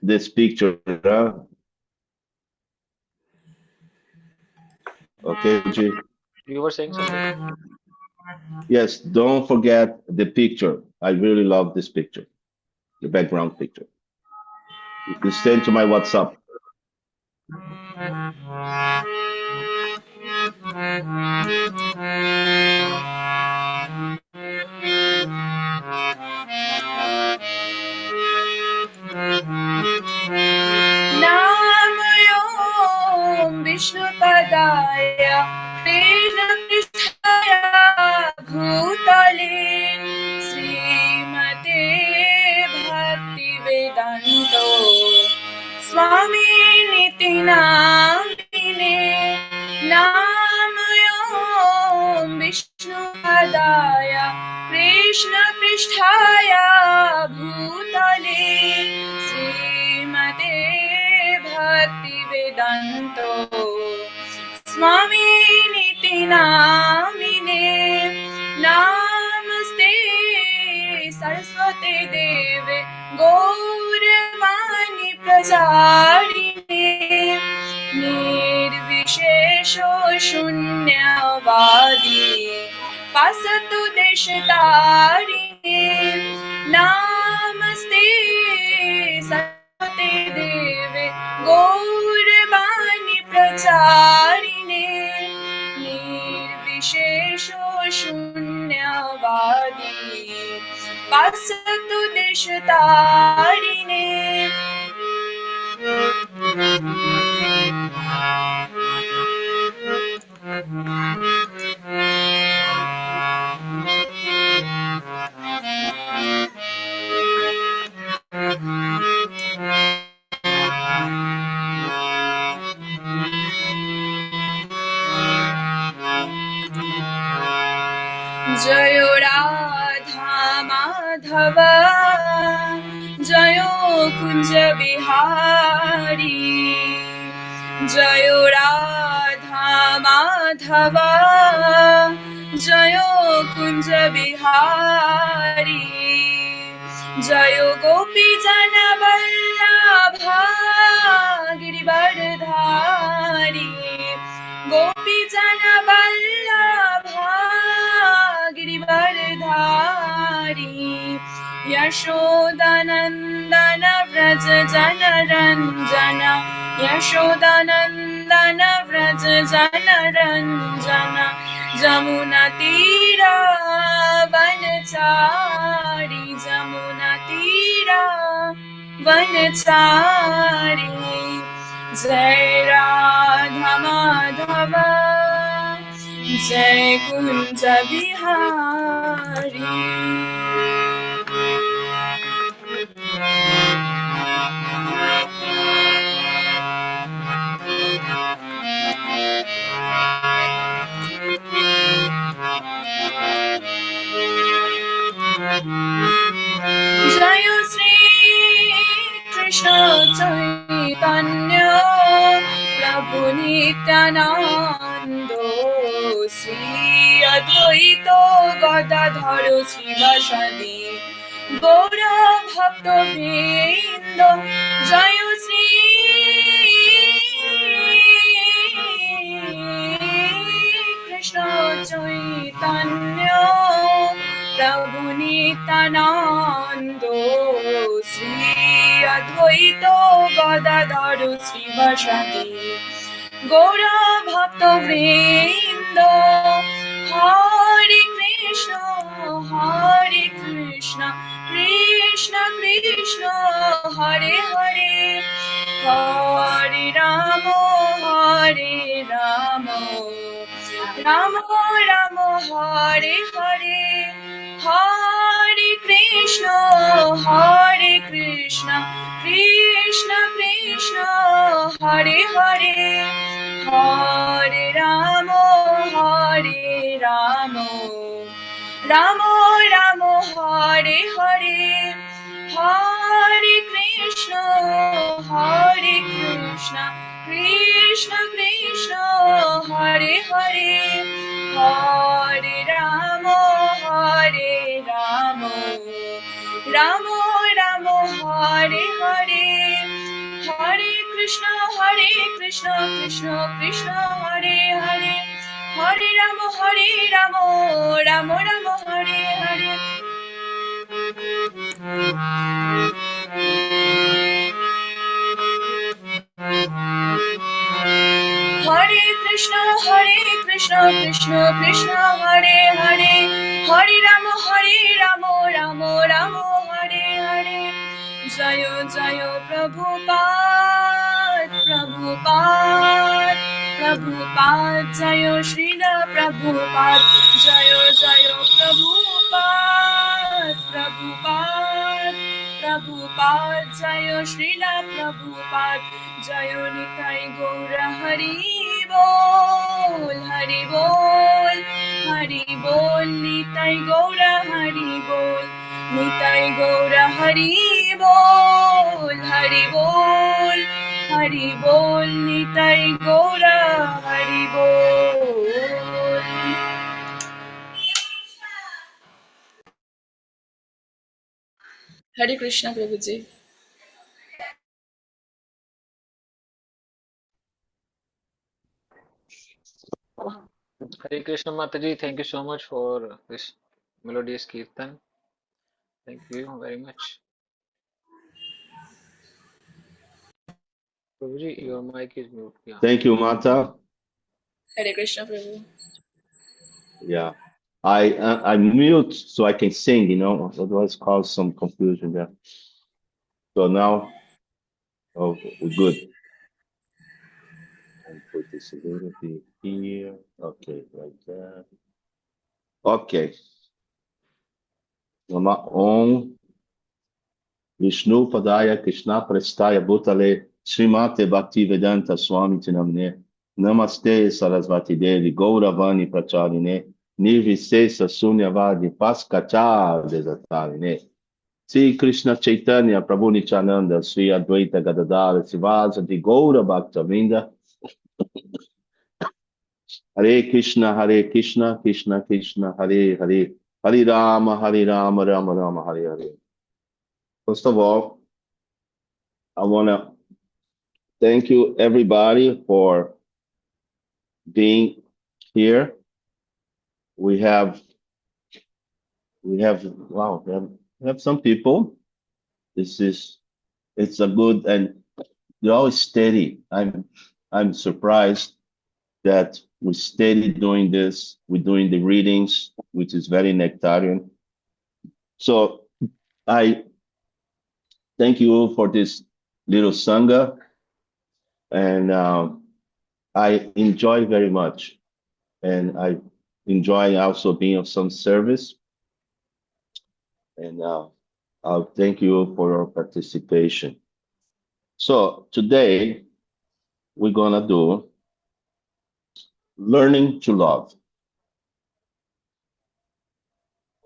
this picture. Okay, G. You were saying something? Yes, don't forget the picture. I really love this picture, the background picture. You can send to my WhatsApp. Namayom Vishnupadaya Krishna Krishnaya Bhutale Srimate Bhaktivedanto Swami Niti Namine Namayom Vishnupadaya Krishna Krishnaya Bhutale Srimate Bhaktivedanto Swami Niti Namine Namaste Saraswati Deve Gauravani Pracharine Nirvishesho Shunyavadi Pasatu Deshatarine Namaste Saraswati Deve Gauravani Pracharine Nirvishesho Shunyavadi Pasatu Deshatarine Jayo Radha Madhava Jayo Kunja Bihari Jayo Radha Madhava Jayo Kunja Bihari Jayo Gopi Jana Vallabha Girivardhari Gopi Jana Vallabha Girivardhari Yashodanandana Vraja Jana Ranjana Yashodanandana Vraja Jana Ranjana Jamuna Tira Vanachari Jamuna Tira Vanachari Jai Radha Madhava Jai Kunja Bihari Jayo Sri Krishna Chaitanya Prabhu Nityanando Sri Advaita Gadadhara Srivasadi Gaura Bhakta Vrinda Jayo Sri Krishna Chaitanya Prabhu Nityanando Sri Advaita Gadadhara Srivasadi Gaura Bhakta Vrinda Hare Krishna Krishna Krishna Hare Hare Hare Rama Rama Rama Hare Hare Hare Krishna Krishna Krishna Hare Hare Hare Rama Rama Rama Hare Hare Hare Krishna Krishna Krishna Hare Hare Hare Rama Rama Rama Hare Hare Krishna, Krishna Krishna, Hare Hare, Hare Rama, Rama Rama, Hare Hare. Hare Krishna, Krishna Krishna, Hare Hare, Hare Rama, Rama Rama, Hare Hare. Jayo Jayo Prabhupada, Prabhupada, Prabhupada, Jayo Srila Prabhupada, Jayo Jayo Prabhupada, Prabhupada, Prabhupada, Jayo Srila Prabhupada, Jayo Nitai Gaura Hari Bol, Hari Bol, Hari Bol, Nitai Gaura Hari Bol, Nitai Gaura Hari Bol, Hari Bol, Hari Bol, Nitai Gaura Hari Bol. Hare Krishna, Prabhuji. Hare Krishna Mataji, thank you so much for this melodious kirtan. Thank you very much. Prabhuji, your mic is mute. Yeah. Thank you, Mata. Hare Krishna, Prabhu. Yeah. I mute so I can sing, you know, otherwise cause some confusion there. So now, oh, we're good. And put this a little bit here. Okay, like that. Okay. Nama Om Vishnu Padaya Krishna Prestaya Bhutale Srimate Bhaktivedanta Swami Tinamne Namaste Sarasvati Devi Gauravani Pracharine Nirvisesa Sunyavadi Paskachar Desatarine Sri Krishna Chaitanya Prabhu Nityananda Sri Advaita Gadadara Sivasati Gaura Bhaktavinda Hare Krishna, Krishna Krishna, Hare Hare, Hare Rama, Rama Rama, Hare Hare. First of all, I want to thank you everybody for being here. We have wow, we have some people. It's a good, and they're always steady. I'm surprised that we steady doing this. We're doing the readings, which is very nectarian. So I thank you for this little sangha, and I enjoy very much, and I enjoy also being of some service. And I'll thank you for your participation. So today we're gonna do learning to love.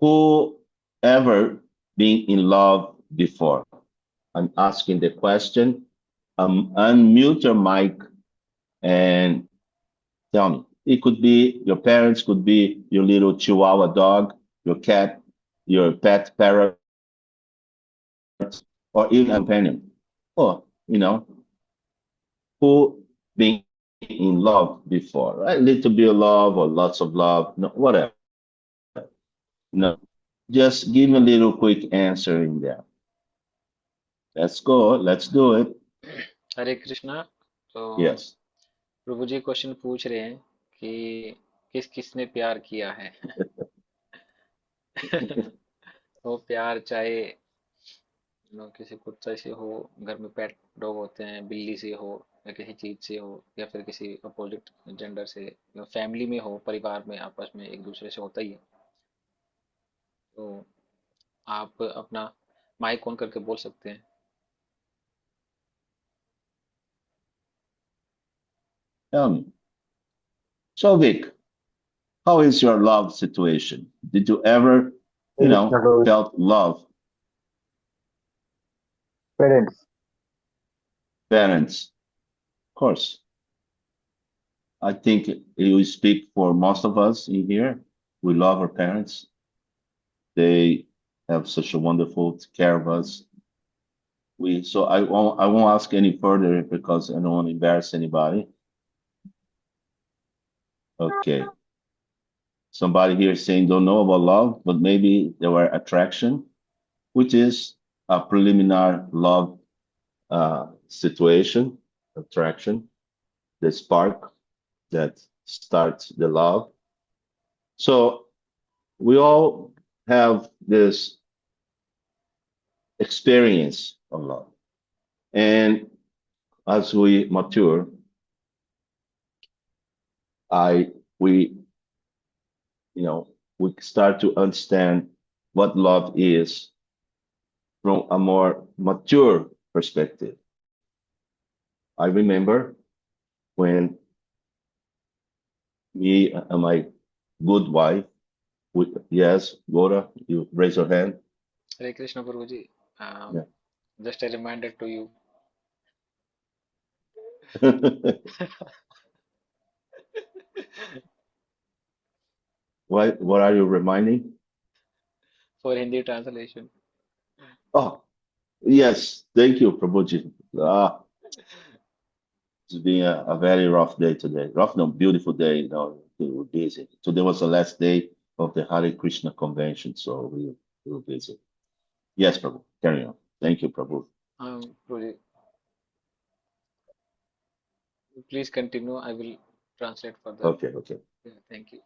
Who ever been in love before? I'm asking the question. Unmute your mic and tell me. It could be your parents, could be your little Chihuahua dog, your cat, your pet parrot, or even a companion. Or, you know, who been in love before, right? A little bit of love or lots of love, no, whatever. No, just give a little quick answer in there. Let's go. Let's do it. Hare Krishna. तो Yes. प्रभु जी question पूछ रहे हैं कि किस किसने प्यार किया है. वो प्यार चाहे किसी कुत्ते से हो, घर में पेट डॉग होते हैं, बिल्ली से हो, या किसी चीज से हो, या फिर किसी अपोजिट जेंडर से, या फैमिली में हो, परिवार में आपस में एक दूसरे से होता ही है. तो आप अपना माइक ऑन करके बोल सकते हैं. So Vic, how is your love situation? Did you ever, felt love? Parents. Parents, of course. I think you speak for most of us in here. We love our parents. They have such a wonderful care of us. So I won't ask any further because I don't want to embarrass anybody. Okay. Somebody here saying don't know about love, but maybe there were attraction, which is a preliminary love situation, attraction, the spark that starts the love. So we all have this experience of love. And as we mature, we we start to understand what love is from a more mature perspective. I remember when me and my good wife, yes, Gora, you raise your hand. Hare Krishna Prabhuji. Yeah. Just a reminder to you. What are you reminding? For Hindi translation. Oh, yes, thank you, Prabhuji. It's been a very rough day today. Rough, no, beautiful day. We were busy. Today was the last day of the Hare Krishna convention, so we were busy. Yes, Prabhu, carry on. Thank you, Prabhu. Prabhuji, please continue. I will translate further. Okay. Yeah, thank you.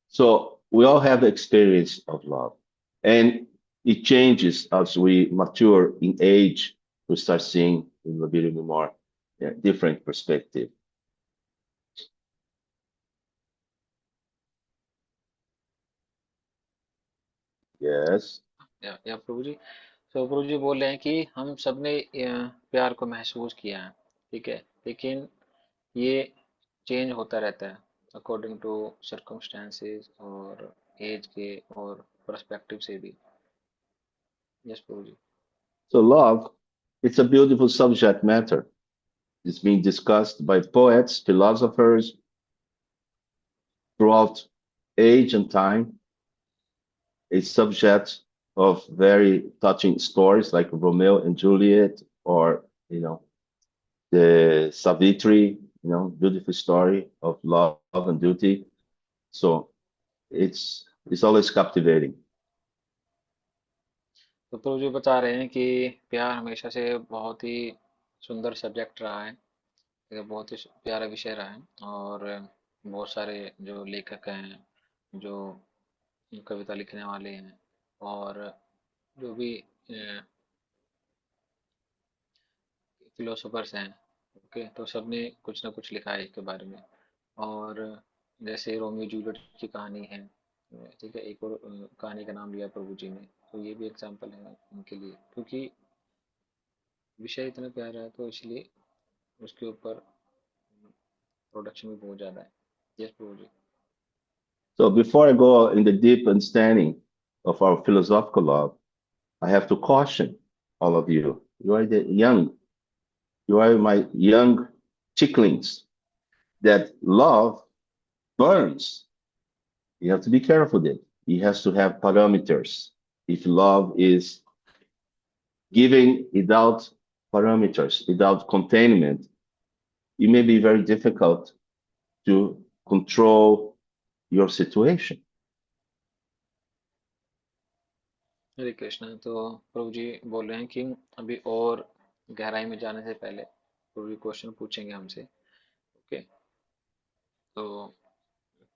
So we all have the experience of love, and it changes as we mature in age. We start seeing in a bit more different perspective. Yes. या प्रभु जी तो प्रभु जी बोल रहे हैं कि हम सबने प्यार को महसूस किया है, ठीक है, लेकिन ये चेंज होता रहता है अकॉर्डिंग टू सर्कमस्टेंसेस और एज के और पर्सपेक्टिव से भी. Yes Prabhu ji. So love, it's a beautiful subject matter. It's being discussed by poets, philosophers throughout age and time. A subject of very touching stories like Romeo and Juliet, or the Savitri, beautiful story of love and duty. So it's always captivating. तो प्रभु जी बता रहे हैं कि प्यार हमेशा से बहुत ही सुंदर सब्जेक्ट रहा है, ये बहुत ही प्यारा विषय रहा है, और बहुत सारे जो लेखक हैं, जो कविता लिखने वाले हैं, और जो भी फिलोसोफर्स हैं, ओके, तो सबने कुछ ना कुछ लिखा है इसके बारे में. और जैसे रोमियो जूलियट की कहानी है, ठीक है, एक और कहानी का नाम लिया प्रभु जी ने, तो ये भी एग्जाम्पल है उनके लिए, क्योंकि विषय इतना प्यारा है तो इसलिए उसके ऊपर प्रोडक्शन भी बहुत ज़्यादा है. Yes Prabhu ji. So before I go in the deep understanding of our philosophical love, I have to caution all of you. You are my young chicklings, that love burns. You have to be careful with it. It has to have parameters. If love is giving without parameters, without containment, it may be very difficult to control your situation. हरे कृष्णा. तो प्रभु जी बोल रहे हैं कि अभी और गहराई में जाने से पहले प्रभु जी क्वेश्चन पूछेंगे हमसे, ओके. तो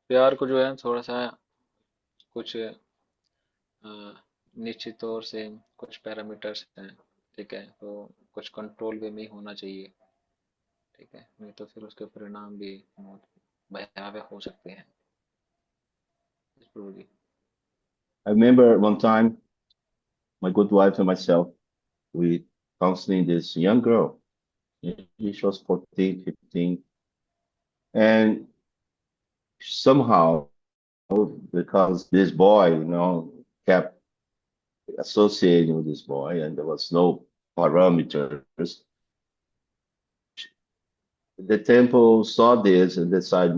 प्यार को जो है थोड़ा सा कुछ निश्चित तौर से कुछ पैरामीटर्स हैं, ठीक है, तो कुछ कंट्रोल वे में ही होना चाहिए, ठीक है, नहीं तो फिर उसके परिणाम भी बहुत भयावह हो सकते हैं. प्रभु ji. I remember one time, my good wife and myself, we counseling this young girl. She was 14, 15. And somehow, because this boy, kept associating with this boy, and there was no parameters, the temple saw this and decided,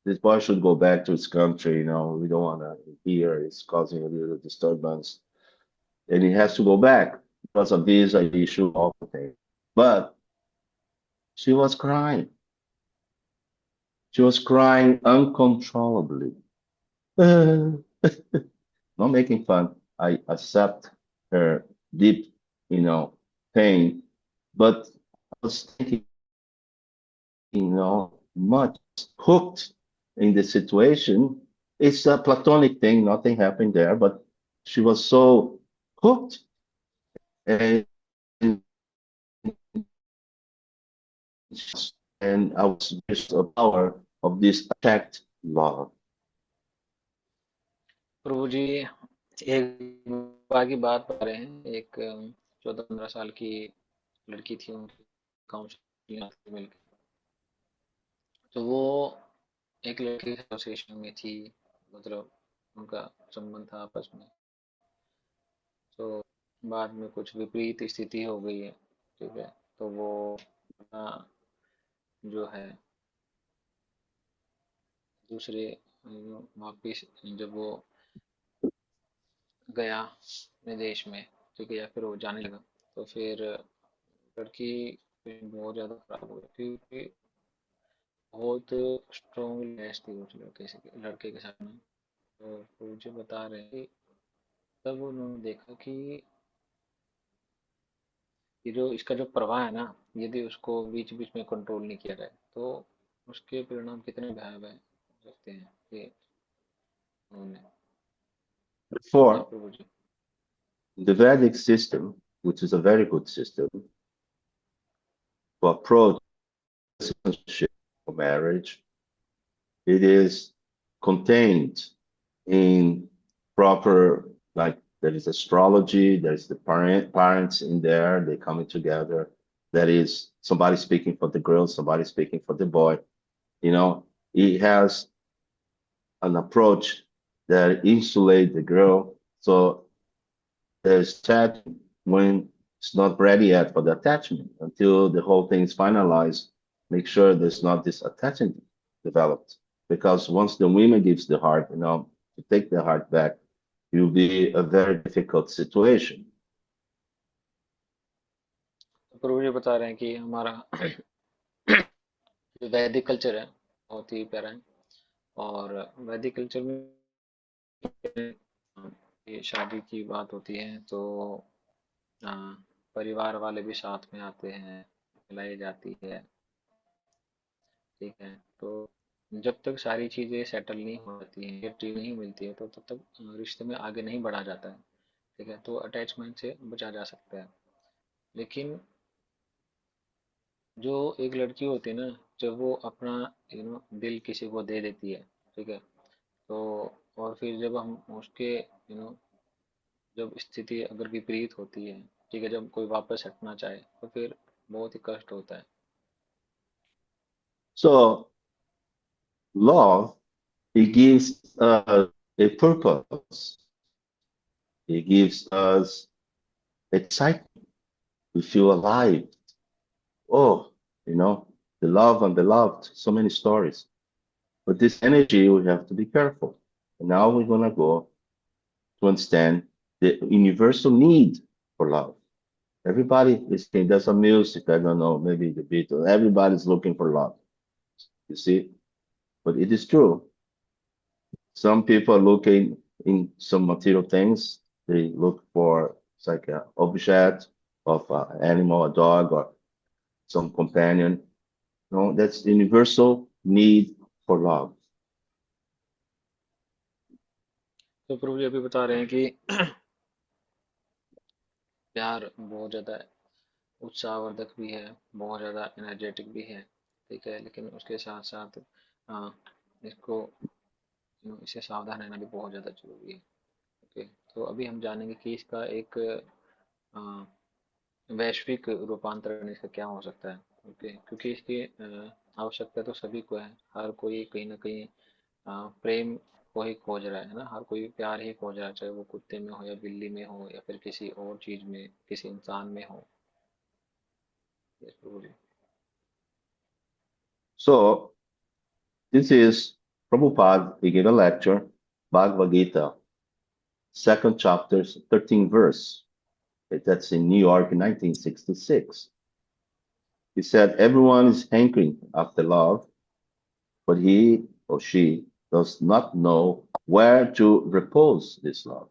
this boy should go back to his country. We don't want to hear it's causing a little disturbance, and he has to go back. was a visa issue, all the thing. But she was crying. She was crying uncontrollably. Not making fun. I accept her deep, pain. But I was thinking, much hooked in the situation. It's a platonic thing, nothing happened there, but she was so hooked, and and I was just the power of this attacked love. प्रभु जी एक बार की बात बता रहे हैं। एक 14-15 साल की लड़की थी, उनकी काउंसलिंग मिलकर, तो वो एक लड़के के एसोसिएशन में थी, मतलब उनका संबंध था आपस में। तो बाद में कुछ विपरीत स्थिति हो गई है, ठीक है, तो वो अपना जो है दूसरे वापिस जब वो गया अपने देश में, ठीक है, या फिर वो जाने लगा, तो फिर लड़की बहुत ज़्यादा खराब हो गई, क्योंकि बहुत स्ट्रॉन्ग मैच थी उस लड़के के साथ में। तो वो मुझे बता रहे हैं कि तब उन्होंने देखा कि ये जो इसका जो प्रवाह है ना, यदि उसको बीच बीच में कंट्रोल नहीं किया जाए तो उसके परिणाम कितने भयावह हो सकते हैं। ये उन्होंने जी Therefore, Prabhu ji. the Vedic system, which is a very good system to approach relationship or marriage, it is contained in proper, like there is astrology, there's the parents in there, they coming together. That is somebody speaking for the girl, somebody speaking for the boy. He has an approach that insulate the girl. So there's that when it's not ready yet for the attachment until the whole thing is finalized. Make sure there's not this attachment developed, because once the woman gives the heart, to take the heart back, it will be a very difficult situation. प्रभु जी बता रहे हैं कि हमारा जो वैदिक culture है बहुत ही प्यारा है, और वैदिक कल्चर में ये शादी की बात होती है तो अ, परिवार वाले भी साथ में आते हैं, मिलाई जाती है, ठीक है। तो जब तक सारी चीज़ें सेटल नहीं हो जाती हैं, क्लियरिटी नहीं मिलती है, तो तब तक रिश्ते में आगे नहीं बढ़ा जाता है, ठीक है। तो अटैचमेंट से बचा जा सकता है। लेकिन जो एक लड़की होती है ना, जब वो अपना दिल किसी को दे देती है, ठीक है, तो और फिर जब हम उसके जब स्थिति अगर विपरीत होती है, ठीक है, जब कोई वापस हटना चाहे तो फिर बहुत ही कष्ट होता है। So love, it gives us a purpose. It gives us excitement. We feel alive. Oh, the love and beloved, so many stories. But this energy, we have to be careful. And now we're going to go to understand the universal need for love. Everybody is saying there's some music, I don't know, maybe the Beatles, everybody's looking for love. You see? But it is true. Some people are looking in some material things. They look for, it's like an object of an animal, a dog, or some companion. No, that's the universal need for love. तो प्रभु जी अभी बता रहे हैं कि प्यार बहुत ज़्यादा उत्साहवर्धक भी है, बहुत ज़्यादा एनर्जेटिक भी है, ठीक है, लेकिन उसके साथ साथ इसको इससे सावधान रहना भी बहुत ज़्यादा जरूरी है। ओके, तो अभी हम जानेंगे कि इसका एक अ, वैश्विक रूपांतरण इसका क्या हो सकता है। ओके, क्योंकि इसकी आवश्यकता तो सभी को है, हर कोई कहीं ना कहीं प्रेम को ही खोज रहा है ना, हर कोई प्यार ही खोज रहा है, चाहे वो कुत्ते में हो या बिल्ली में हो या फिर किसी और चीज में, किसी इंसान में हो। Yes, Prabhu ji. So this is Prabhupada. He gave a lecture, Bhagavad Gita, second chapter, 13th verse. That's in New York in 1966. He said, everyone is hankering after love, but he or she does not know where to repose this love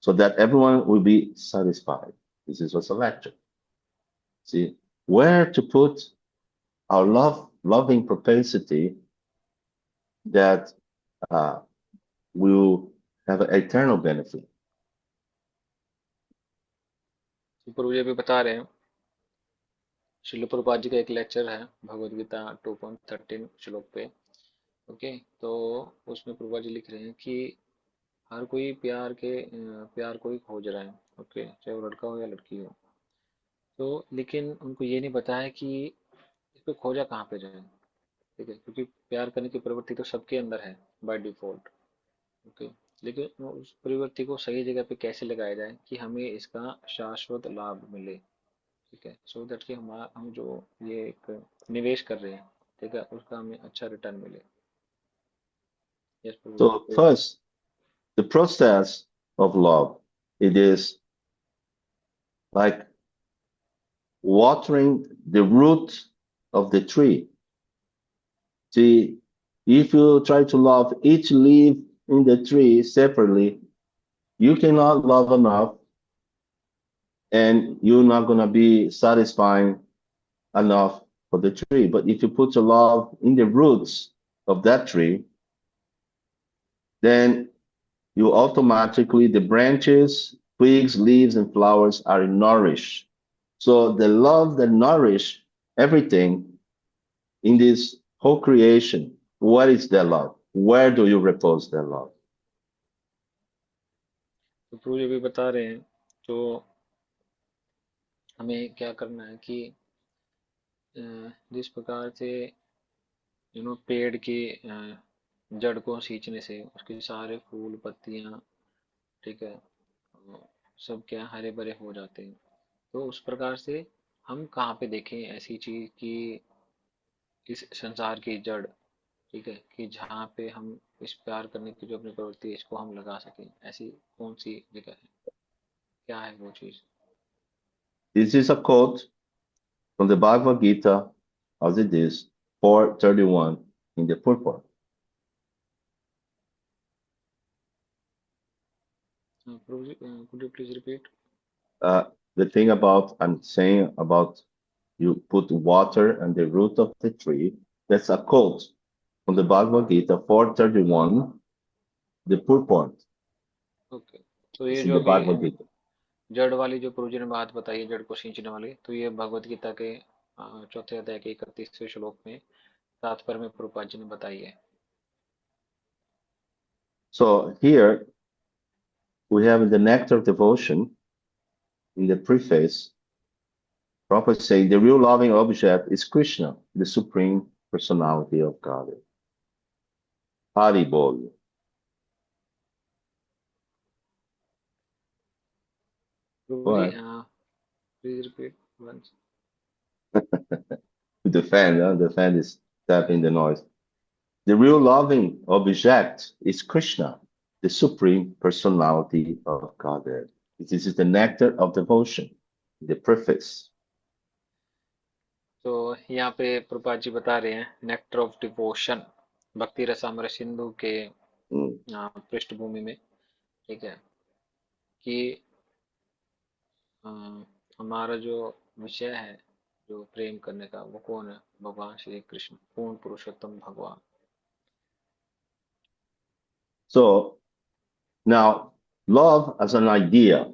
so that everyone will be satisfied. This was a lecture. See, where to put our loving propensity that will have an eternal benefit. तो प्रभु जी अभी बता रहे हैं, श्रील प्रभुपाद जी का एक lecture है भगवद गीता 2.13 श्लोक पे। ओके, तो उसमें प्रभुपाद जी लिख रहे हैं कि हर कोई प्यार को ही खोज रहा है। ओके, चाहे वो लड़का हो या लड़की हो। तो लेकिन उनको ये नहीं पता है कि इस पे खोजा कहाँ पे जाए। ठीक है, क्योंकि प्यार करने की प्रवृत्ति तो सबके अंदर है बाय डिफॉल्ट। ओके, लेकिन उस प्रवृत्ति को सही जगह पे कैसे लगाया जाए कि हमें इसका शाश्वत लाभ मिले। ठीक है, सो दैट कि हम जो ये एक निवेश कर रहे हैं, ठीक है, उसका हमें अच्छा रिटर्न मिले। Yes Prabhu ji. So first, the process of love, it is like watering the root of the tree. See, if you try to love each leaf in the tree separately, you cannot love enough and you're not going to be satisfying enough for the tree. But if you put your love in the roots of that tree, then you automatically, the branches, twigs, leaves, and flowers are nourished. So the love that nourish everything in this whole creation, what is that love? Where do you repose that love? तो प्रभु जी भी बता रहे हैं, तो हमें क्या करना है कि जिस प्रकार से पेड़ की जड़ को सींचने से उसके सारे फूल पत्तियां, ठीक है, सब क्या हरे भरे हो जाते हैं। तो उस प्रकार से हम कहाँ पे देखें ऐसी चीज कि इस संसार की जड़, ठीक है, कि जहाँ पे हम इस प्यार करने की जो अपनी प्रवृत्ति है इसको हम लगा सकें, ऐसी कौन सी जगह है, क्या है वो चीज? This is a quote from the Bhagavad Gita, as it is, 4:31 in the purport. Prabhu ji, could you please repeat? The thing about I'm saying about you put water on the root of the tree, that's a quote from the Bhagavad Gita 4:31, the purport. Okay, तो ये It's in जो the अभी Bhagavad Gita. जड़ वाली जो प्रभु जी ने बात बताई है, जड़ को सींचने वाली, तो ये भगवत गीता के चौथे अध्याय के 31वें श्लोक में तात्पर्य में प्रभुपाद जी ने बताई है। So here we have the nectar of devotion in the preface. Prabhupada saying the real loving object is Krishna, the supreme personality of Godhead. Hari Bol. Prabhu ji please repeat once. The fan is tapping the noise. The real loving object is Krishna, the supreme personality of Godhead. This is the nectar of devotion, the preface. तो यहाँ पे प्रभुपाद जी बता रहे हैं nectar of devotion भक्ति रसामृत सिंधु के पृष्ठभूमि में, ठीक है, कि हमारा जो विषय है जो प्रेम करने का, वो कौन है? भगवान श्री कृष्ण, पूर्ण पुरुषोत्तम भगवान। So now, love as an idea,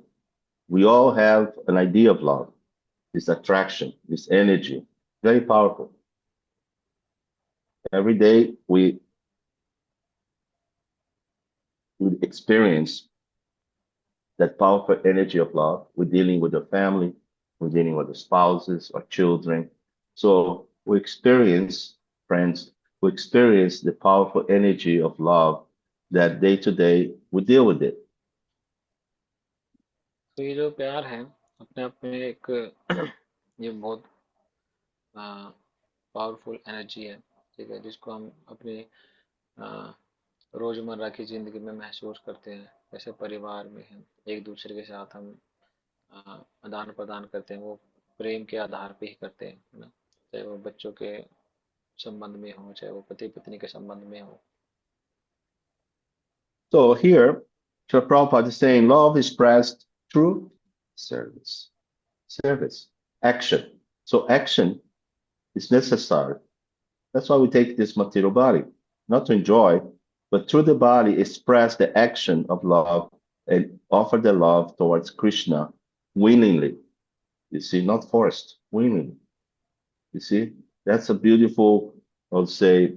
we all have an idea of love, this attraction, this energy, very powerful. Every day we experience that powerful energy of love. We're dealing with the family, we're dealing with the spouses or children. So we experience, friends, we experience the powerful energy of love that day to day we deal with it. तो ये जो प्यार है अपने आप में एक ये बहुत पावरफुल एनर्जी है, ठीक है, जिसको हम अपने रोजमर्रा की जिंदगी में महसूस करते हैं। जैसे परिवार में हम एक दूसरे के साथ हम आदान प्रदान करते हैं, वो प्रेम के आधार पे ही करते हैं, है ना। चाहे वो बच्चों के संबंध में हो, चाहे वो पति पत्नी के संबंध में हो। So here, Srila Prabhupada is saying love is expressed through service. Service. Action. So action is necessary. That's why we take this material body, not to enjoy, but through the body express the action of love and offer the love towards Krishna willingly. You see, not forced, willingly. You see, that's a beautiful, I would say,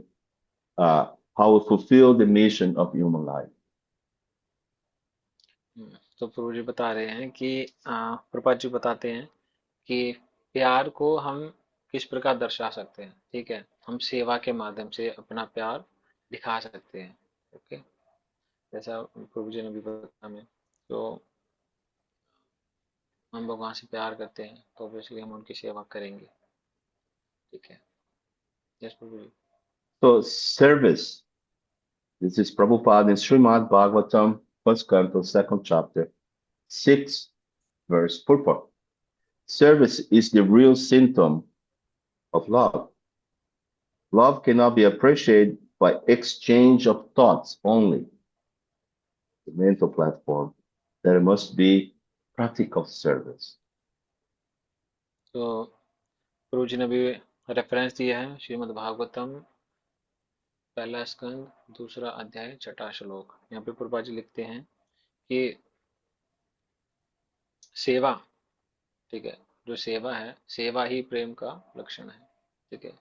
how we fulfill the mission of human life. तो प्रभु जी बता रहे हैं कि प्रभुपाद जी बताते हैं कि प्यार को हम किस प्रकार दर्शा सकते हैं। ठीक है, हम सेवा के माध्यम से अपना प्यार दिखा सकते हैं। ओके, जैसा प्रभु जी ने भी बताया हमें, तो हम भगवान से प्यार करते हैं तो ऑब्वियसली हम उनकी सेवा करेंगे। ठीक है, yes Prabhu ji. So service. This is Prabhupada in Srimad Bhagavatam, first canto, second chapter, 6 verse purport. Service is the real symptom of love. Love cannot be appreciated by exchange of thoughts only, the mental platform. There must be practical service. तो प्रभु जी ने भी reference दिया है श्रीमद् भागवतम पहला स्कंद दूसरा अध्याय छठा श्लोक। यहाँ पे प्रभुपाद जी लिखते हैं कि सेवा, ठीक है, जो सेवा है, सेवा ही प्रेम का लक्षण है। ठीक है,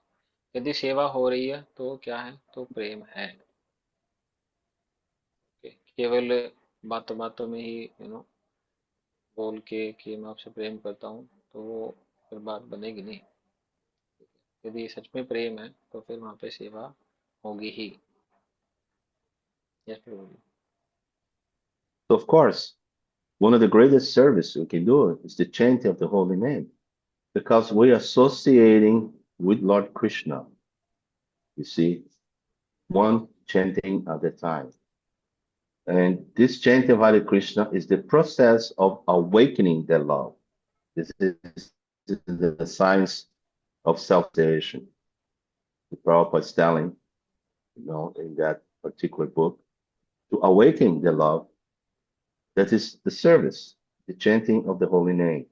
यदि सेवा हो रही है तो क्या है, तो प्रेम है। केवल बातों बातों में ही बोल के कि मैं आपसे प्रेम करता हूँ, तो वो फिर बात बनेगी नहीं। यदि सच में प्रेम है तो फिर वहां पे सेवा होगी ही। Yes Prabhu ji. So of course, one of the greatest service we can do is the chanting of the holy name, because we are associating with Lord Krishna. You see, one chanting at a time. And this chanting of Hare Krishna is the process of awakening the love. This is the science of self-realization. The Prabhupada is telling, in that particular book, to awaken the love, that is the service, the chanting of the holy name.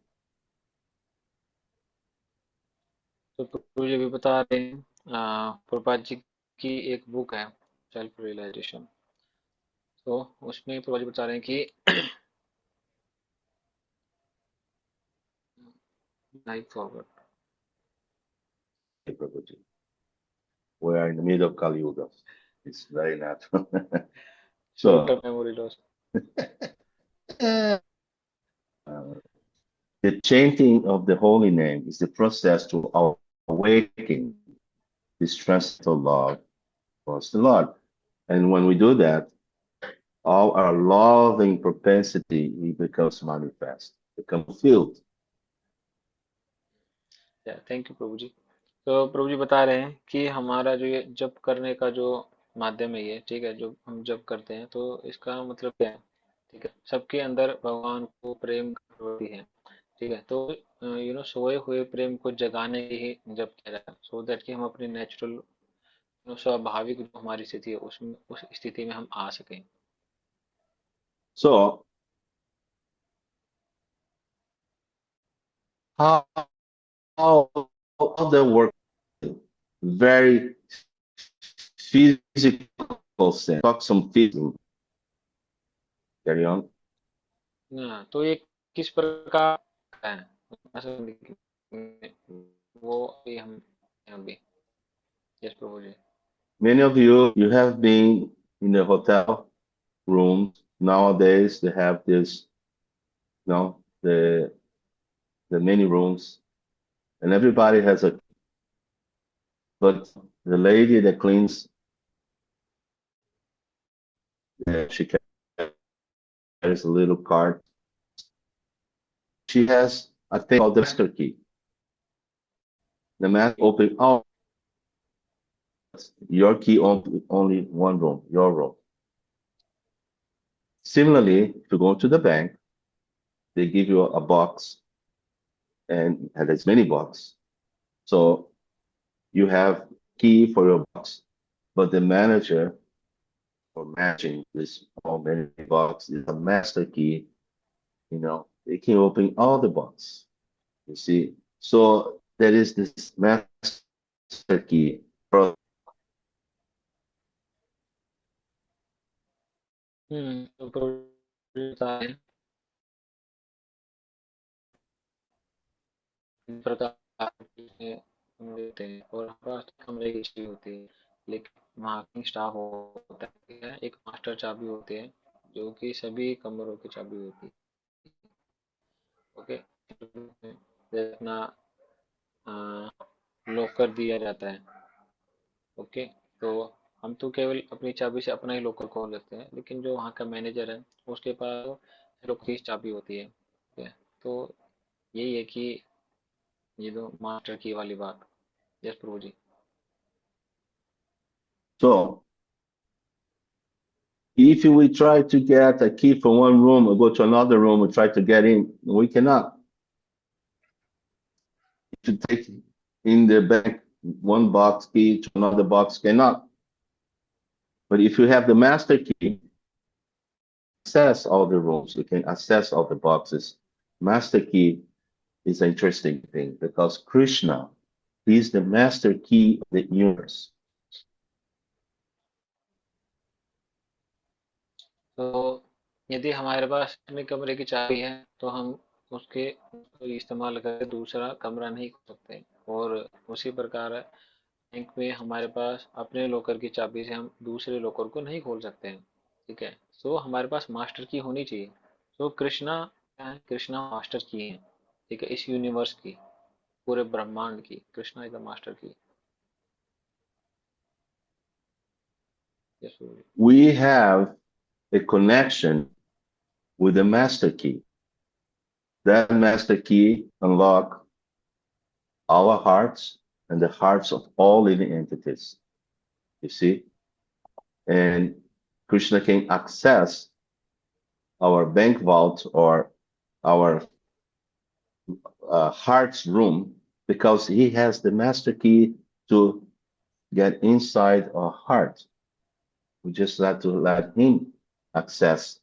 तो प्रभु जी भी बता रहे हैं, प्रभुपाद जी की एक book है self realisation, तो उसमें प्रभु जी बता रहे हैं कि I forgot. Hey, Prabhuji. We are in the middle of Kali Yuga. It's very natural. Short So, memory loss. uh, the chanting of the holy name is the process to awaken this transcendental love towards the Lord. And when we do that, all our loving propensity becomes manifest, becomes fulfilled. Thank you प्रभु जी। तो प्रभु जी बता रहे हैं कि हमारा जो ये जप करने का जो माध्यम है, ये ठीक है, जो हम जप करते हैं तो इसका मतलब क्या है। ठीक है, सबके अंदर भगवान को प्रेम की प्रवृत्ति है। ठीक है, तो सोए हुए प्रेम को जगाने की ही जप किया जाता है, सो दैट कि हम अपनी नेचुरल स्वाभाविक जो हमारी स्थिति है उसमें, उस स्थिति में हम आ सकें। So, how, how the work, very physical sense, talk some physical. Carry on. हाँ, तो ये किस प्रकार का है, वो भी हम अभी। Yes Prabhu ji. Many of you have been in the hotel rooms. Nowadays, they have this, the many rooms, and everybody has a, but the lady that cleans, she carries a little cart. She has a thing called the master key. The master open, oh, your key only one room, your room. Similarly, if you go to the bank, they give you a box and there's many boxes. So you have key for your box, but the manager for managing this all many box is a master key. You know, they can open all the box. You see, so there is this master key. तो प्रभु जी बता रहे हैं इस प्रकार के हम देते हैं और हमारे पास कमरे की चाबी होती है, लेकिन वहाँ की स्टाफ होता है, ठीक है, एक मास्टर चाबी होती है जो कि सभी कमरों की चाबी होती है। ओके, अपना लॉकर दिया जाता है। ओके, तो हम तो केवल अपनी चाबी से अपना ही लॉकर खोल लेते हैं, लेकिन जो वहाँ का मैनेजर है उसके पास लॉकर की चाबी होती है। ठीक है, तो यही है कि ये दो मास्टर की वाली बात। Yes Prabhu ji. So if we try to get a key from one room or go to another room and try to get in, we cannot. If you take in the bank one box key to another box, cannot. But if you have the master key, access all the rooms, you can access all the boxes. Master key is an interesting thing because Krishna is the master key of the universe. तो यदि हमारे पास अपने कमरे की चाबी है तो हम उसके इस्तेमाल करके दूसरा कमरा नहीं खोल सकते, और उसी प्रकार बैंक में हमारे पास अपने लॉकर की चाबी से हम दूसरे लॉकर को नहीं खोल सकते हैं। ठीक है, सो हमारे पास मास्टर की होनी चाहिए। सो कृष्णा क्या है? कृष्णा मास्टर की है। ठीक है, इस यूनिवर्स की, पूरे ब्रह्मांड की कृष्णा इज द मास्टर की। We have a connection with the master key. That master key unlock our hearts and the hearts of all living entities. You see? And Krishna can access our bank vault or our heart's room because he has the master key to get inside our heart. We just have to let him access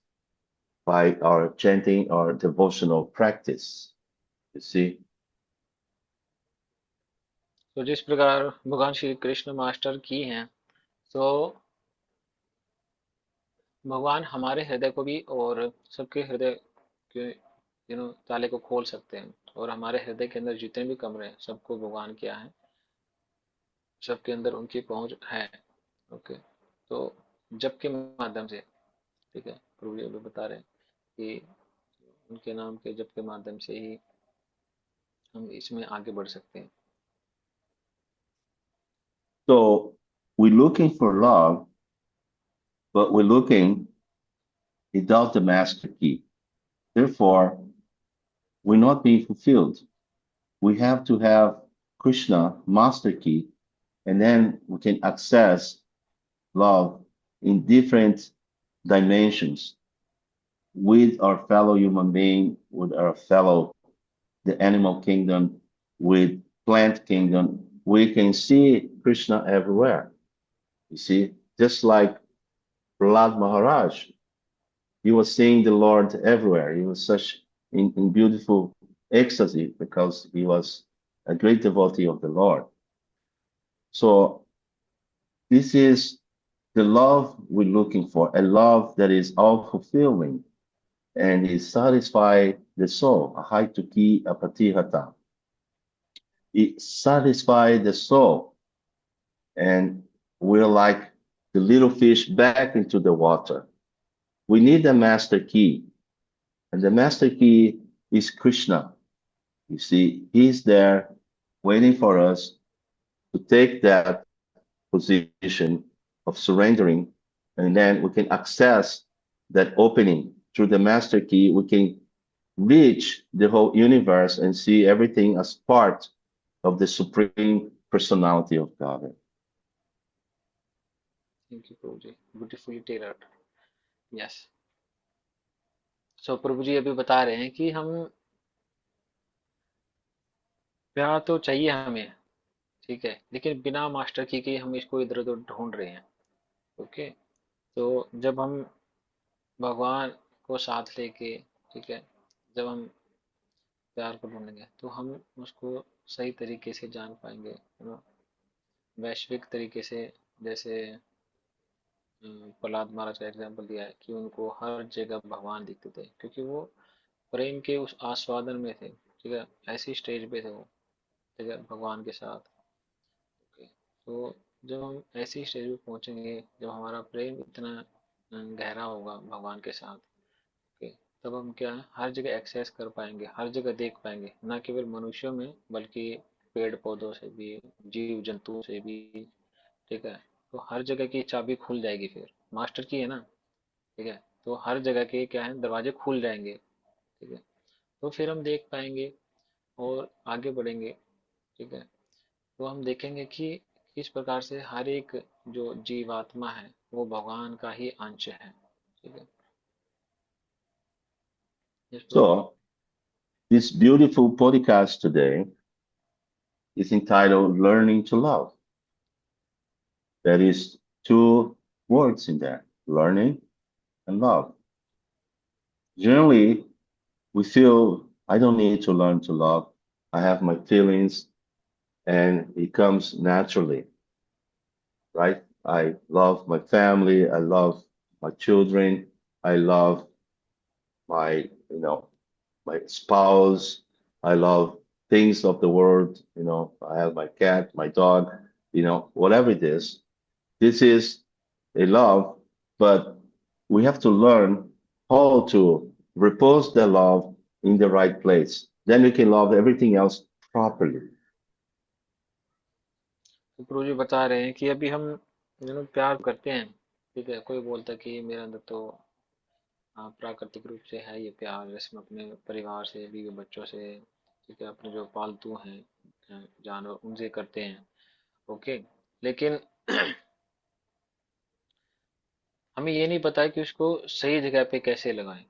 by our chanting or devotional practice. You see? तो जिस प्रकार भगवान Shri Krishna master की हैं, तो भगवान हमारे हृदय को भी और सबके हृदय के ताले को खोल सकते हैं, और हमारे हृदय के अंदर जितने भी कमरे हैं सबको भगवान क्या है, सबके अंदर उनकी पहुंच है। ओके, तो जप के माध्यम से, ठीक है, प्रभु जी अभी बता रहे हैं कि उनके नाम के जप के माध्यम से ही हम इसमें आगे बढ़ सकते हैं। So we're looking for love, but we're looking without the master key. Therefore, we're not being fulfilled. We have to have Krishna master key, and then we can access love in different dimensions with our fellow human being, with our fellow the animal kingdom, with plant kingdom. We can see Krishna everywhere. You see, just like Prahlad Maharaj, he was seeing the Lord everywhere. He was such in beautiful ecstasy because he was a great devotee of the Lord. So this is the love we're looking for, a love that is all fulfilling and it satisfies the soul. Ahaituki apatihata. It satisfies the soul, and we're like the little fish back into the water. We need the master key, and the master key is Krishna. You see, he's there waiting for us to take that position of surrendering, and then we can access that opening through the master key. We can reach the whole universe and see everything as part of the supreme personality of God. Thank you, Prabhu ji. Beautifully tailored. Yes. सो प्रभु जी अभी बता रहे हैं कि हम प्यार तो चाहिए हमें, ठीक है, लेकिन बिना मास्टर की के हम इसको इधर उधर ढूंढ रहे हैं। ओके, तो जब हम भगवान को साथ लेके, ठीक है, जब हम प्यार को ढूंढेंगे तो हम उसको सही तरीके से जान पाएंगे, वैश्विक तरीके से। जैसे प्रहलाद महाराज का एग्जाम्पल दिया है कि उनको हर जगह भगवान दिखते थे, क्योंकि वो प्रेम के उस आस्वादन में थे, ठीक है, ऐसी स्टेज पे थे वो, ठीक है, भगवान के साथ। ओके, तो जब हम ऐसी स्टेज पे पहुंचेंगे, जब हमारा प्रेम इतना गहरा होगा भगवान के साथ, ओके, तब हम क्या है, हर जगह एक्सेस कर पाएंगे, हर जगह देख पाएंगे, न केवल मनुष्यों में बल्कि पेड़ पौधों से भी, जीव जंतुओं से भी, ठीक है। तो हर जगह की चाबी खुल जाएगी, फिर मास्टर की है ना, ठीक है, तो हर जगह के क्या है, दरवाजे खुल जाएंगे, ठीक है, तो फिर हम देख पाएंगे और आगे बढ़ेंगे, ठीक है। तो हम देखेंगे कि किस प्रकार से हर एक जो जीवात्मा है वो भगवान का ही अंश है, ठीक है। Yes Prabhu ji. So, this beautiful podcast today is entitled Learning to Love. There is two words in there, learning and love. Generally, we feel I don't need to learn to love. I have my feelings and it comes naturally, right? I love my family. I love my children. I love my, my spouse. I love things of the world. I have my cat, my dog, whatever it is. This is a love, but we have to learn how to repose the love in the right place. Then we can love everything else properly. तो प्रभु जी बता रहे हैं कि अभी हम प्यार करते हैं, ठीक है, कोई बोलता है कि मेरे अंदर तो प्राकृतिक रूप से है ये प्यार, जैसे मैं अपने परिवार से, बीवी बच्चों से, ठीक है, अपने जो पालतू हैं जानवर, उनसे करते हैं। ओके, लेकिन हमें ये नहीं पता है कि उसको सही जगह पे कैसे लगाएं,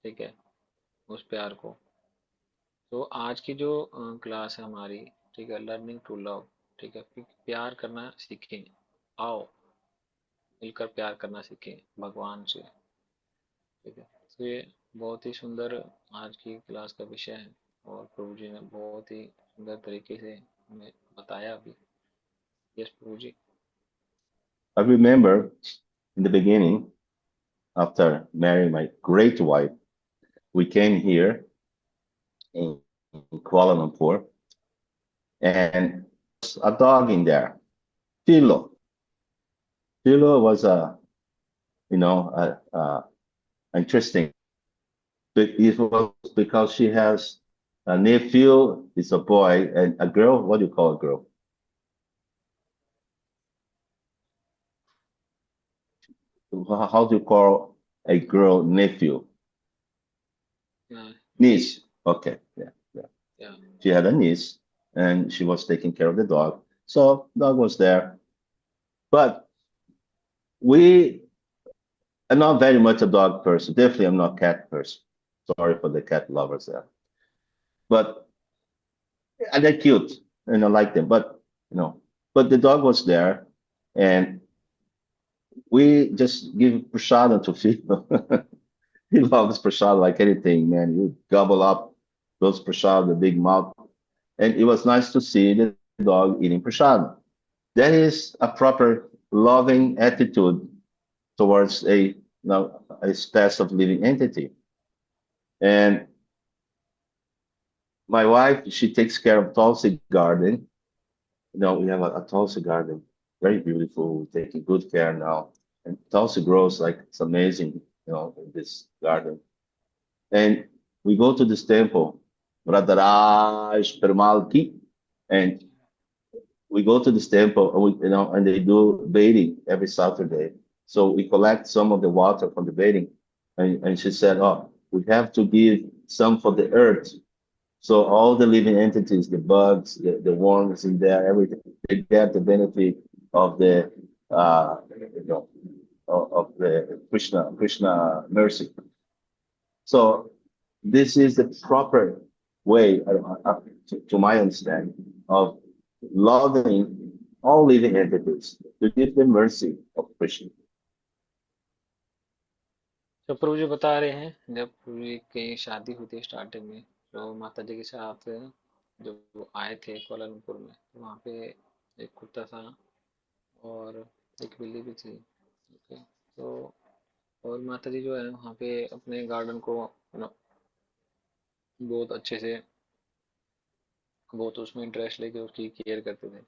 ठीक है, उस प्यार को। तो आज की जो क्लास है हमारी, ठीक है, लर्निंग टू लव, ठीक है, प्यार करना सीखें। आओ मिलकर प्यार करना सीखें भगवान से, ठीक है। तो ये बहुत ही सुंदर आज की क्लास का विषय है, और प्रभु जी ने बहुत ही सुंदर तरीके से हमें बताया भी। Yes Prabhu ji. I remember in the beginning, after marrying my great wife, we came here in Kuala Lumpur, and there's a dog in there, Philo. Philo was interesting. But it was because she has a nephew, is a boy, and a girl. What do you call a girl? How do you call a girl nephew? Niece. Okay, yeah, yeah. या She had a niece, and she was taking care of the dog. So dog was there, but we are not very much a dog person. Definitely, I'm not a cat person. Sorry for the cat lovers there, but and they're cute, and I like them. But you know, but the dog was there, and we just give prasada to Fido. He loves prasada like anything, man. You gobble up those prasada, the big mouth. And it was nice to see the dog eating prasada. That is a proper loving attitude towards a species of living entity. And my wife, she takes care of Tulsi garden. We have a Tulsi garden, very beautiful. We're taking good care now. And Tulsi grows like it's amazing, in this garden. And we go to this temple, Radharaj Perumalki, and we go to this temple, and they do bathing every Saturday. So we collect some of the water from the bathing, and she said, "Oh, we have to give some for the earth." So all the living entities, the bugs, the worms in there, everything, they get the benefit of the of the Krishna mercy. So this is the proper way, to my understanding, of loving all living entities, to give them mercy of Krishna. तो प्रभु जी बता रहे हैं जब प्रभु जी की शादी हुई थी स्टार्टिंग में, तो माता जी के साथ जब वो आए थे कोलालमपुर में, तो वहाँ पे एक कुत्ता था और एक बिल्ली भी थी। ओके, तो और माता जी जो है वहाँ पे अपने गार्डन को बहुत अच्छे से, बहुत उसमें इंटरेस्ट लेके उसकी केयर करते थे।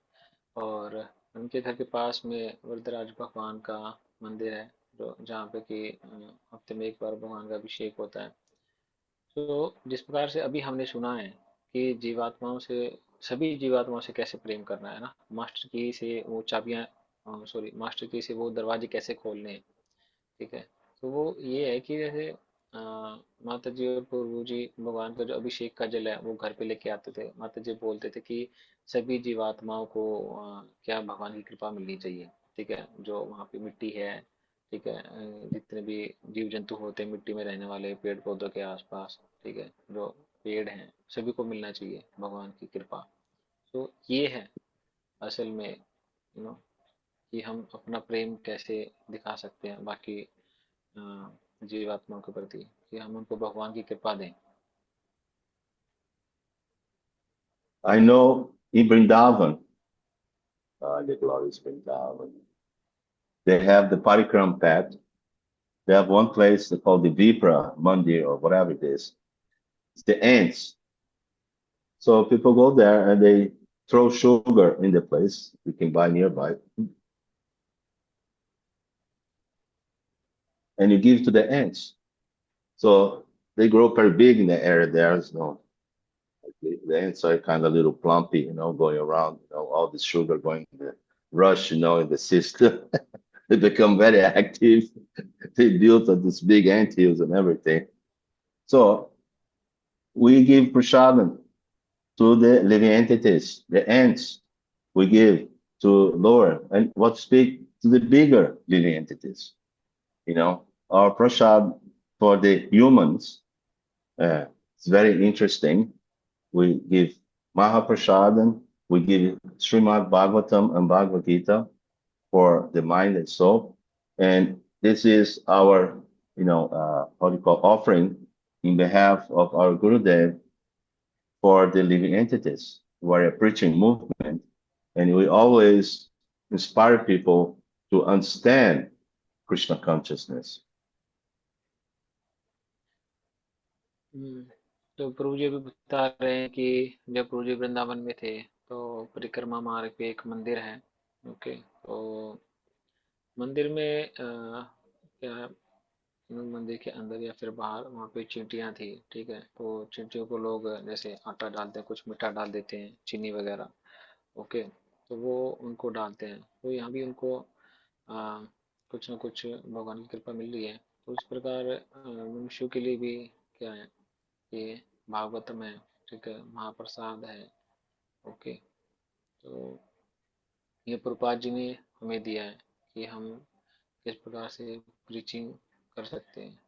और उनके घर के पास में वरदराज भगवान का मंदिर है, जो जहाँ पे कि हफ्ते में एक बार भगवान का अभिषेक होता है। तो जिस प्रकार से अभी हमने सुना है कि जीवात्माओं से, सभी जीवात्माओं से कैसे प्रेम करना है ना, मास्टर की से वो चाबियां, सॉरी, मास्टर की से वो दरवाजे कैसे खोलने हैं। ठीक है, तो वो ये है कि जैसे माता जी और प्रभु जी भगवान का जो अभिषेक का जल है वो घर पे लेके आते थे। माता जी बोलते थे कि सभी जीवात्माओं को क्या भगवान की कृपा मिलनी चाहिए। ठीक है, जो वहाँ पे मिट्टी है, ठीक है, जितने भी जीव जंतु होते हैं मिट्टी में रहने वाले, पेड़ पौधों के आसपास, ठीक है, जो पेड़ हैं सभी को मिलना चाहिए भगवान की कृपा। तो ये है असल में, कि हम अपना प्रेम कैसे दिखा सकते हैं बाकी जीवात्माओं के प्रति, कि हम उनको भगवान की कृपा दें। I know in Vrindavan, the glorious Vrindavan, they have the Parikram path. They have one place called the Vipra Mandir or whatever it is. It's the ants. So people go there and they throw sugar in the place. You can buy nearby. And you give to the ants. So they grow pretty big in the area. There's no, the ants are kind of little plumpy, going around, all this sugar going in the rush, in the system. They become very active. They built up this big ant hills and everything. So we give prasadam to the living entities, the ants. We give to lower, and what speak to the bigger living entities. Our prasad for the humans, it's very interesting. We give Mahaprasadam, we give Srimad Bhagavatam and Bhagavad Gita for the mind and soul. And this is our, offering in behalf of our Gurudev for the living entities. We're a preaching movement, and we always inspire people to understand Krishna consciousness. तो प्रभु जी अभी बता रहे हैं कि जब प्रभु जी वृंदावन में थे तो परिक्रमा मार्ग पे एक मंदिर है। ओके, तो मंदिर में क्या है, मंदिर के अंदर या फिर बाहर वहाँ पे चींटियाँ थी। ठीक है, तो चींटियों को लोग जैसे आटा डालते हैं, कुछ मीठा डाल देते हैं, चीनी वगैरह। ओके, तो वो उनको डालते हैं, तो यहाँ भी उनको आ, कुछ ना कुछ भगवान की कृपा मिल रही है। तो इस प्रकार मनुष्यों के लिए भी क्या है, ये भागवतम है, ठीक है, महाप्रसाद है। ओके, तो ये प्रभुपाद जी ने हमें दिया है कि हम किस प्रकार से प्रीचिंग कर सकते हैं।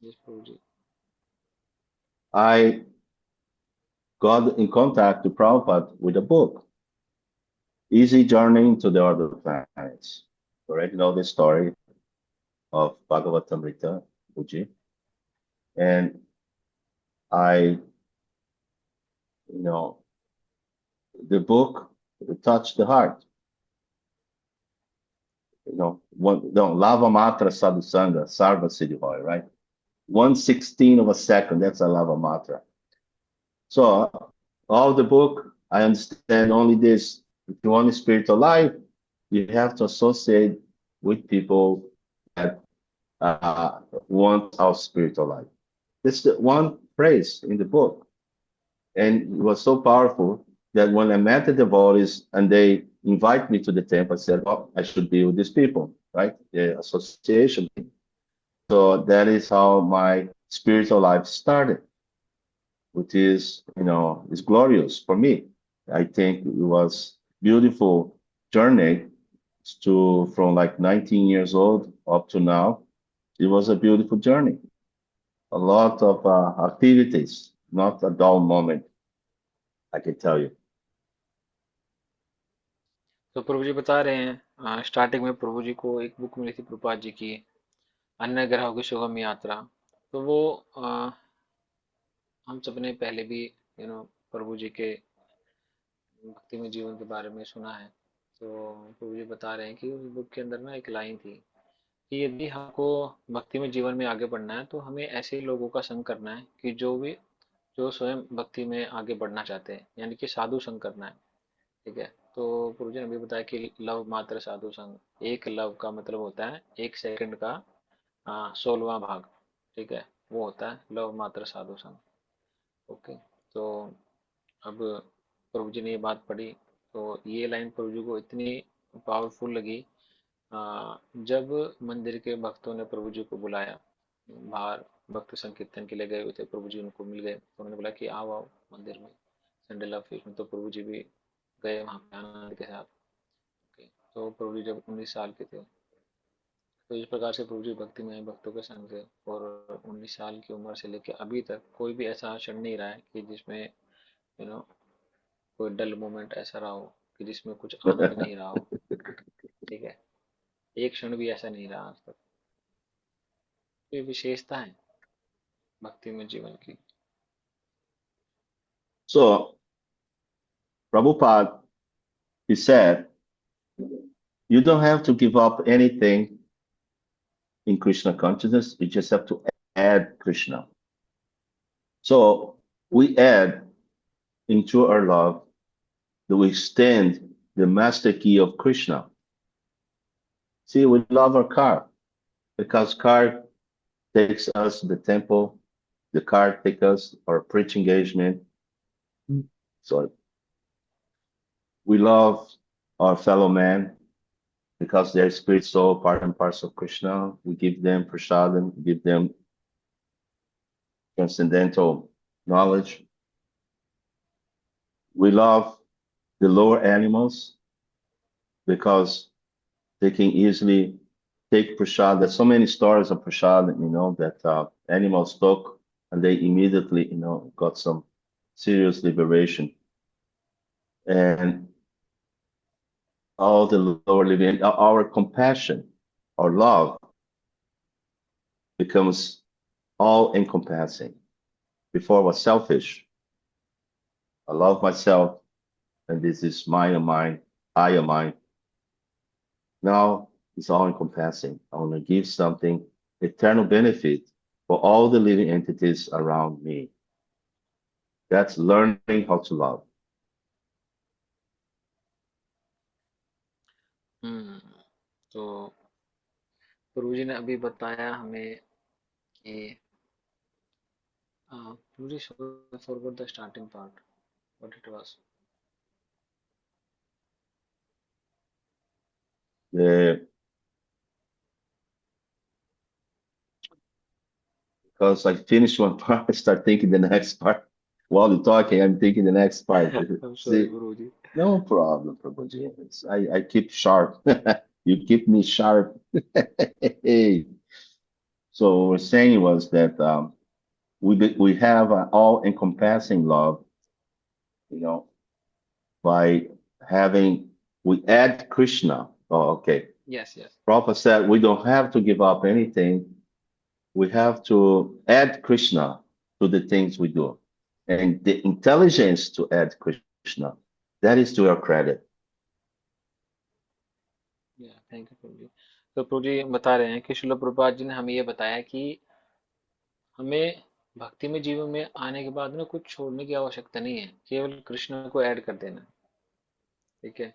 Yes Prabhu ji. I got in contact with Prabhupada with a book, Easy Journey to the Other Planets. You already know the story of Bhagavatamrta, Uji. And I, the book touched the heart. Lava matra sadhusanga, sarva siddhi, right? 1/16 of a second, that's a lava matra. So all the book, I understand only this. If you want a spiritual life, you have to associate with people that want our spiritual life. That's the one phrase in the book. And it was so powerful that when I met the devotees and they invite me to the temple, I said, oh, I should be with these people, right? The association. So that is how my spiritual life started, which is, is glorious for me. I think it was beautiful journey from like 19 years old up to now. It was a beautiful journey. a lot of activities, not a dull moment, I can tell you. तो प्रभु जी बता रहे हैं starting में प्रभु जी को एक book मिली थी प्रभुपाद जी की, अन्य ग्रहों की सुगम यात्रा। तो वो हम सबने पहले भी प्रभु जी के भक्तिमय जीवन के बारे में सुना है। तो प्रभु जी बता रहे हैं कि उस बुक के अंदर ना एक लाइन थी कि यदि हमको भक्ति में जीवन में आगे बढ़ना है तो हमें ऐसे लोगों का संग करना है कि जो स्वयं भक्ति में आगे बढ़ना चाहते हैं, यानी कि साधु संग करना है। ठीक है। तो प्रभु जी ने अभी बताया कि लव मात्र साधु संग, एक लव का मतलब होता है 1 सेकंड का 16वां भाग। ठीक है, वो होता है लव मात्र साधु संग। ओके। तो अब प्रभु जी ने ये बात पढ़ी तो ये लाइन प्रभु जी को इतनी पावरफुल लगी। जब मंदिर के भक्तों ने प्रभु जी को बुलाया, बाहर भक्त संकीर्तन के लिए गए हुए थे, प्रभु जी उनको मिल गए तो उन्होंने बोला कि आओ आओ मंदिर में संडे लव फीस्ट में। तो प्रभु जी भी गए वहाँ पे आनंद के साथ। ओके। तो प्रभु जी जब 19 साल के थे तो इस प्रकार से प्रभु जी भक्ति में भक्तों के संग थे, और 19 साल की उम्र से लेकर अभी तक कोई भी ऐसा क्षण नहीं रहा है कि जिसमें कोई डल मोमेंट ऐसा रहा हो कि जिसमें कुछ आनंद नहीं रहा हो। ठीक है, एक क्षण भी ऐसा नहीं रहा आज तक। तो ये विशेषता है भक्ति में जीवन की। So, Prabhupada, he said, you don't have to give up anything in Krishna consciousness, you just have to add Krishna. So, we add into our love, that we extend the master key of Krishna. See, we love our car because car takes us to the temple, the car takes us our preach engagement. So we love our fellow man because they're spirit, soul, part and parcel of Krishna. We give them prasadam, give them transcendental knowledge. We love the lower animals because they can easily take prasad. There's so many stories of prasad, that animals took and they immediately, got some serious liberation. And all the lower living, our compassion, our love becomes all encompassing. Before I was selfish. I love myself, and this is mine and mine, I am mine. Now it's all encompassing. I want to give something eternal benefit for all the living entities around me. That's learning how to love. तो प्रभु जी ने अभी बताया हमें कि प्रभु जी forgot the starting part, what it was. Because I finish one part, I start thinking the next part. While you're talking, I'm thinking the next part. I'm sorry, See, Guruji. no problem, Prabhuji. I keep sharp. You keep me sharp. So what we're saying was that we have an all-encompassing love, by we add Krishna. Oh, okay. Yes, yes. Prabhupada said we don't have to give up anything. We have to add Krishna to the things we do. And the intelligence to add Krishna, that is to our credit. Thank you प्रभु जी। तो प्रभु जी बता रहे हैं कि श्रील प्रभुपाद जी ने हमें ये बताया कि हमें भक्ति में जीवन में आने के बाद ना कुछ छोड़ने की आवश्यकता नहीं है, केवल कृष्ण को ऐड कर देना। ठीक है।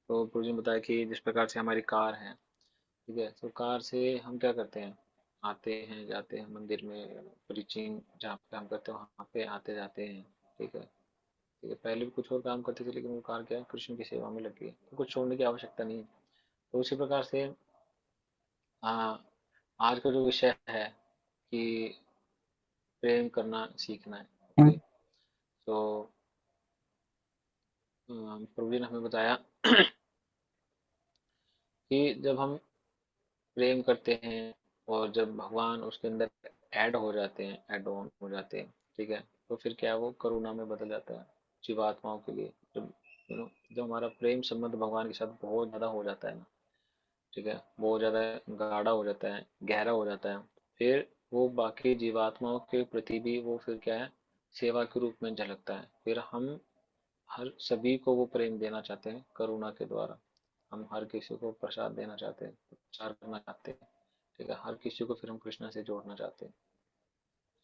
तो प्रभु जी ने बताया कि जिस प्रकार से हमारी कार है, ठीक है, तो कार से हम क्या करते हैं, आते हैं जाते हैं मंदिर में, प्रीचिंग जहाँ पे हम करते हैं वहाँ पे आते जाते हैं। ठीक है। ठीक है, पहले भी कुछ और काम करते थे लेकिन वो कार क्या है, कृष्ण की सेवा में लग गई, तो कुछ छोड़ने की आवश्यकता नहीं है। तो उसी प्रकार से आज का जो विषय है कि प्रेम करना सीखना है। ओके। तो प्रभु जी ने हमें बताया कि जब हम प्रेम करते हैं और जब भगवान उसके अंदर ऐड हो जाते हैं, एड ऑन हो जाते हैं, ठीक है, तो फिर क्या है, वो करुणा में बदल जाता है जीवात्माओं के लिए। जब जब हमारा प्रेम संबंध भगवान के साथ बहुत ज़्यादा हो जाता है ना, ठीक है, बहुत ज़्यादा गाढ़ा हो जाता है, गहरा हो जाता है, फिर वो बाकी जीवात्माओं के प्रति भी वो फिर क्या है, सेवा के रूप में झलकता है। फिर हम हर सभी को वो प्रेम देना चाहते हैं करुणा के द्वारा। हम हर किसी को प्रसाद देना चाहते हैं, प्रचार करना चाहते हैं, ठीक है, हर किसी को फिर हम कृष्णा से जोड़ना चाहते हैं।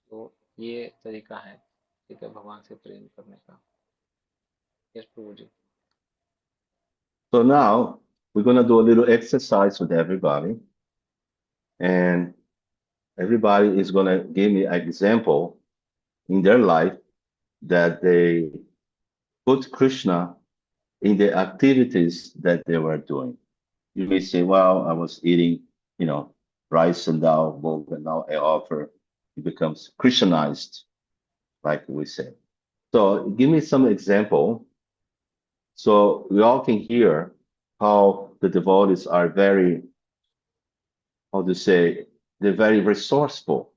तो ये तरीका है, ठीक है, भगवान से प्रेम करने का। Yes Prabhu ji. So now we're going to do a little exercise with everybody, and everybody is going to give me an example in their life that they put Krishna in the activities that they were doing. You may say, well, I was eating, rice and dal, both, and now I offer. It becomes Christianized, like we say. So give me some example so we all can hear how the devotees are very, how to say, they're very resourceful,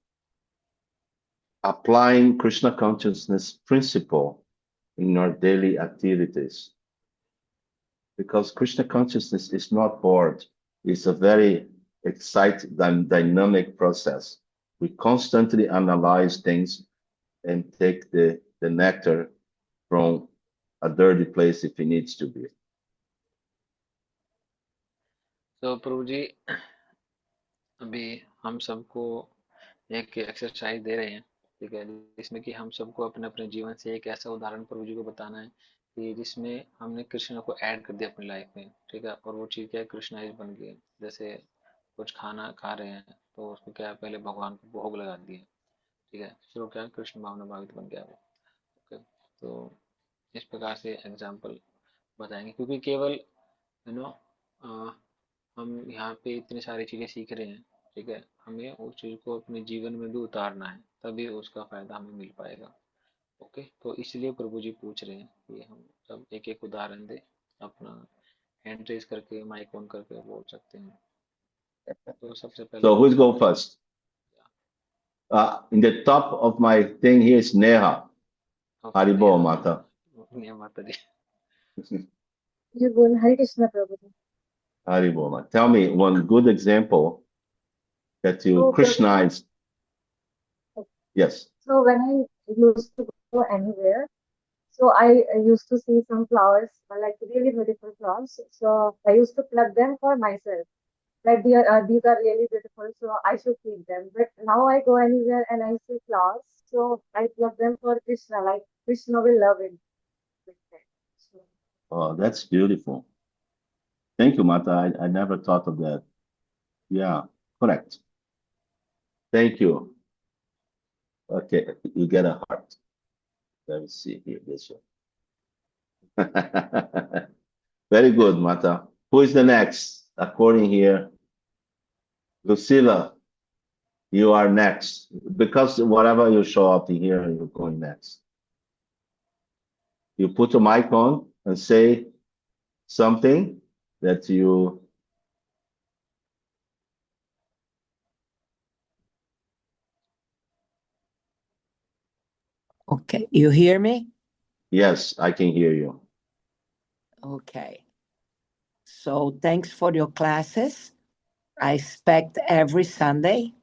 applying Krishna consciousness principle in our daily activities. Because Krishna consciousness is not bored. It's a very exciting, dynamic process. We constantly analyze things and take the nectar from a dirty place if it needs to be. तो प्रभु जी, अभी हम सबको एक exercise दे रहे हैं, ठीक है, जिसमें कि हम सबको अपने अपने जीवन से एक ऐसा उदाहरण प्रभु जी को बताना है कि जिसमें हमने कृष्ण को ऐड कर दिया अपनी लाइफ में, ठीक है, और वो चीज़ क्या है, कृष्णाइज बन गई। जैसे कुछ खाना खा रहे हैं तो उसको क्या है, पहले भगवान को भोग लगा दिए, ठीक है, फिर वो क्या है, कृष्ण भावना भावित बन गया वो। ओके, तो इस प्रकार से एग्जाम्पल बताएंगे, क्योंकि केवल यू नो हम यहाँ पे इतनी सारी चीज़ें सीख रहे हैं, ठीक है, हमें उस चीज़ को अपने जीवन में भी उतारना है, तभी उसका फायदा हमें मिल पाएगा। ओके, तो इसलिए प्रभु जी पूछ रहे हैं कि हम सब एक एक उदाहरण दे, अपना हैंड रेज करके माइक ऑन करके बोल सकते हैं। तो सबसे पहले So who's go Prabhu ji. first? In the top of my thing here is Neha. Okay, Haribo Neha, Mata. Neha Mata ji. You go, Hare Krishna Prabhu. Haribo Mata. Tell me one good example that you So, Prabhu, Krishnized. Yes. so when I used to go anywhere, so I used to see some flowers, like really beautiful flowers. So I used to pluck them for myself. Like these are really beautiful, so I should keep them. But now I go anywhere and I see flowers, so I pluck them for Krishna. Like Krishna will love it. Like that. So, Oh, that's beautiful. Thank you, Mata. I never thought of that. Yeah, correct. Thank you. Okay, you get a heart. Let me see here, this one. Very good, Mata. Who is the next? According here, Lucilla, you are next. Because whatever you show up in here, you're going next. You put the mic on and say something that you. Okay, you hear me? Yes, I can hear you. Okay. So thanks for your classes. I expect every Sunday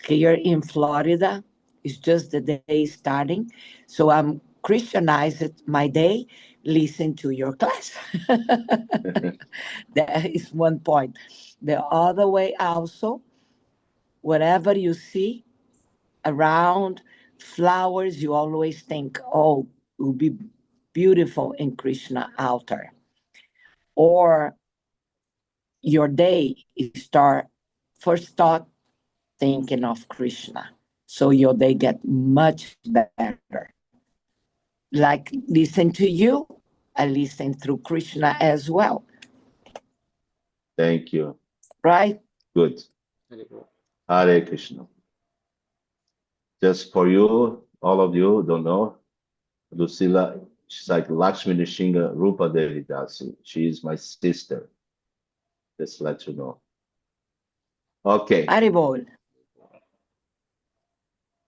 here in Florida. It's just the day starting. So I'm Christianized my day, listen to your class. That is one point. The other way also, whatever you see around flowers, you always think, oh, it would be beautiful in Krishna altar. Or your day start first thought thinking of Krishna. So your day get much better. Like listen to you, I listen through Krishna as well. Thank you. Right? Good. Hari बोल। Hare Krishna. Just for you, all of you don't know, Lucilla, she's like Lakshmi Nishinga Rupa Devi Dasi. She is my sister. Just let you know. Okay. Haribol.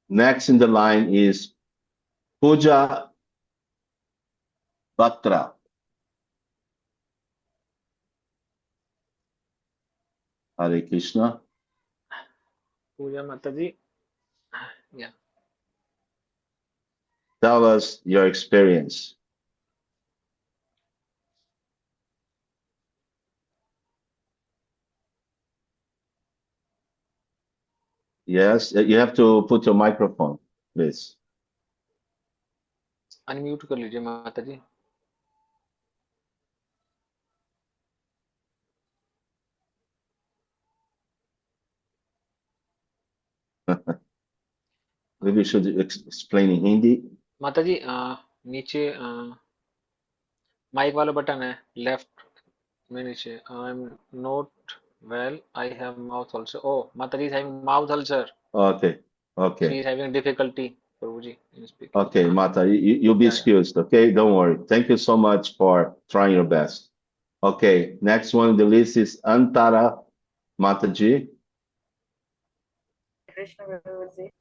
Next in the line is Puja Bhaktra. Hare Krishna. Puja Mataji. Yeah. Tell us your experience. Yes, you have to put your microphone, please. Unmute कर लीजिए माता जी. Maybe you should explain in Hindi. माता जी नीचे mic वाला button है left में नीचे. I am not well. I have mouth ulcer. Oh, माता जी is having mouth ulcer. Okay, okay. She is having difficulty प्रभु जी in speaking. Okay, Mata, you'll be Yeah, yeah. excused, okay? Don't worry. Thank you so much for trying your best. Okay, next one on the list is Antara Mataji. Krishna Prabhuji.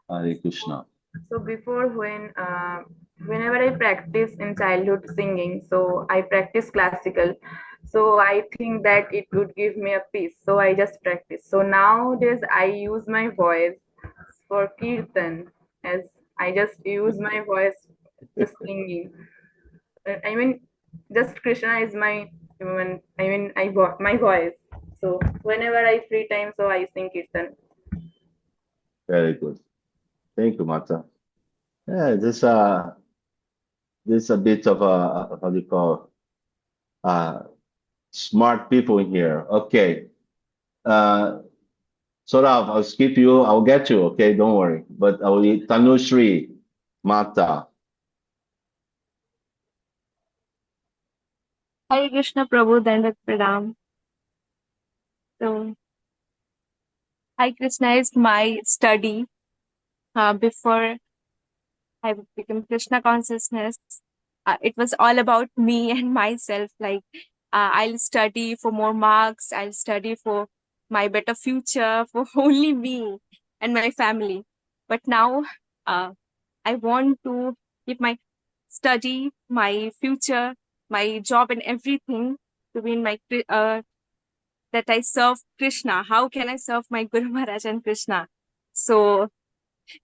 Hare Krishna. So before whenever I practice in childhood singing, so I practice classical. So I think that it would give me a peace. So I just practice. So nowadays I use my voice for kirtan, as I just use my voice to singing. I mean, just Krishna is my my voice. So whenever I free time, so I sing kirtan. Very good. Thank you, Mata. Yeah, there's a bit of a, how do you call, smart people in here. Okay. Saurav, I'll skip you. I'll get you. Okay, don't worry. But I will Tanushri Mata. Hare Krishna Prabhu, Dandak Pradam. So, Hare Krishna is my study. Before I became Krishna consciousness, it was all about me and myself. Like, I'll study for more marks, I'll study for my better future, for only me and my family. But now, I want to keep my study, my future, my job, and everything to be in my that I serve Krishna. How can I serve my Guru Maharaj and Krishna? So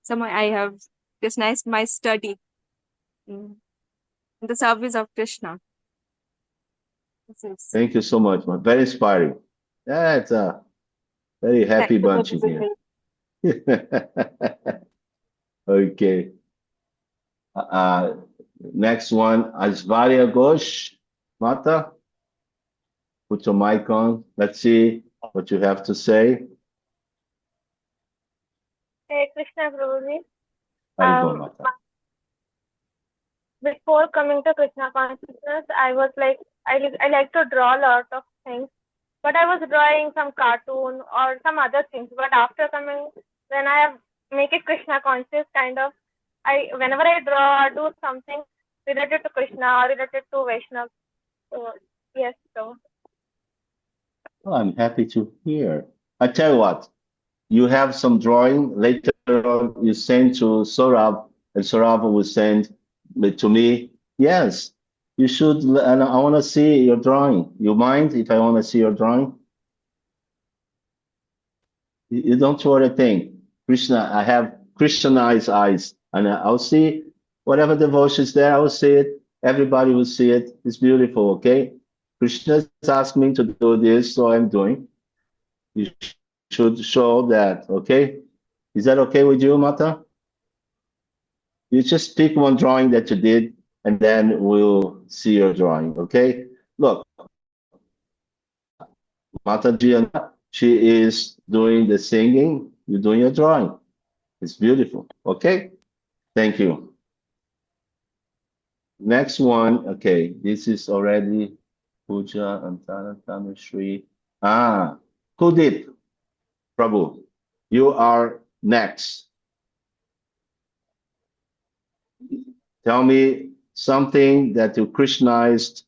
somehow I have Krishna is my study in the service of Krishna. This is Thank you so much, man. Very inspiring. Yeah, it's a very happy bunch in here. Okay. Next one, Aishwarya Ghosh. Mata, put your mic on. Let's see what you have to say. Hey Krishna Prabhuji. Haribol, Mata. Before coming to Krishna consciousness, I was like, I like to draw a lot of things, but I was drawing some cartoon or some other things. But after coming, when I have make it Krishna conscious kind of, whenever I draw or do something related to Krishna or related to Vaishnav. So yes, so. Oh, I'm happy to hear. I tell you what, you have some drawing later on. You send to Saurav, and Saurav will send to me. Yes, you should. And I want to see your drawing. You mind if I want to see your drawing? You don't worry a thing. Krishna, I have Christianized eyes, and I'll see whatever devotion is there. I will see it. Everybody will see it. It's beautiful. Okay. Krishna's asked me to do this, so I'm doing. You should show that, okay? Is that okay with you, Mata? You just pick one drawing that you did, and then we'll see your drawing, okay? Look, Mataji, she is doing the singing, you're doing your drawing. It's beautiful, okay? Thank you. Next one, okay, this is already Puja, Antara, Tanushree. Kudip, Prabhu, you are next. Tell me something that you Krishnized